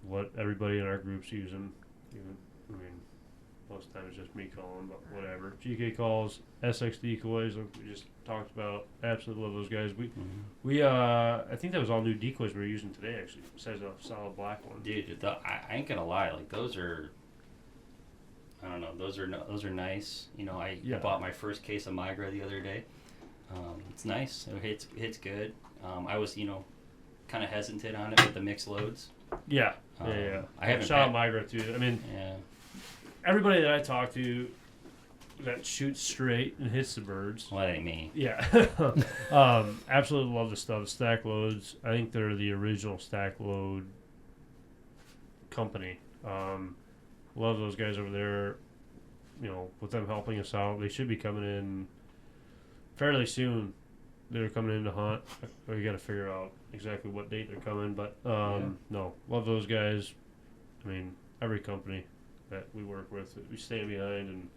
Speaker 1: what everybody in our group's using. Most of the time it's just me calling, but whatever. GK calls, SX decoys, like we just talked about. Absolutely love those guys. We I think that was all new decoys we were using today, actually, besides a solid black one.
Speaker 2: dude, I ain't gonna lie. Like those are, I don't know. Those are nice. I bought my first case of Migra the other day. It's nice. It hits good. I was kind of hesitant on it with the mixed loads.
Speaker 1: Yeah.
Speaker 2: I haven't
Speaker 1: shout out Migra too. I mean,
Speaker 2: Yeah.
Speaker 1: everybody that I talk to that shoots straight and hits the birds.
Speaker 2: Well, that ain't me.
Speaker 1: Yeah. Absolutely love the stuff. Stack loads. I think they're the original stack load company. Love those guys over there. With them helping us out. They should be coming in fairly soon. They're coming in to hunt. We got to figure out exactly what date they're coming. But no, love those guys. I mean, every company that we work with, we stand behind, and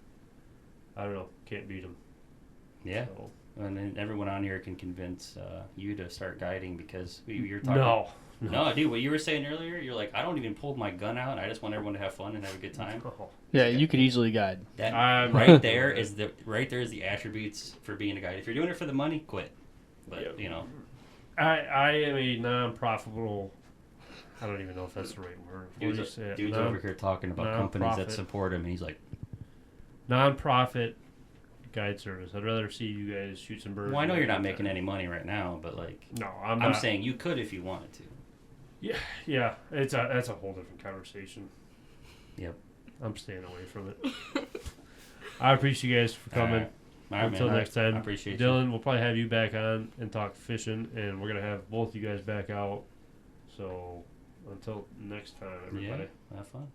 Speaker 1: I don't know, can't beat them.
Speaker 2: Yeah.
Speaker 1: So,
Speaker 2: And then everyone on here can convince you to start guiding because you're talking. No, dude, what you were saying earlier, you're like, I don't even pull my gun out. I just want everyone to have fun and have a good time.
Speaker 4: Yeah, you could easily guide.
Speaker 2: That right there is the attributes for being a guide. If you're doing it for the money, quit. But you know,
Speaker 1: I am a non-profitable. I don't even know if that's the right word.
Speaker 2: Dude's over here talking about companies that support him, and he's like,
Speaker 1: non-profit guide service. I'd rather see you guys shoot some birds.
Speaker 2: Well, I know you're not making any money right now, but like,
Speaker 1: no, I'm
Speaker 2: saying you could if you wanted to.
Speaker 1: Yeah, that's a whole different conversation.
Speaker 2: Yep,
Speaker 1: I'm staying away from it. I appreciate you guys for coming.
Speaker 2: All right,
Speaker 1: Until next time,
Speaker 2: I appreciate
Speaker 1: Dylan. We'll probably have you back on and talk fishing, and we're gonna have both you guys back out. So until next time, everybody.
Speaker 2: Yeah, have fun.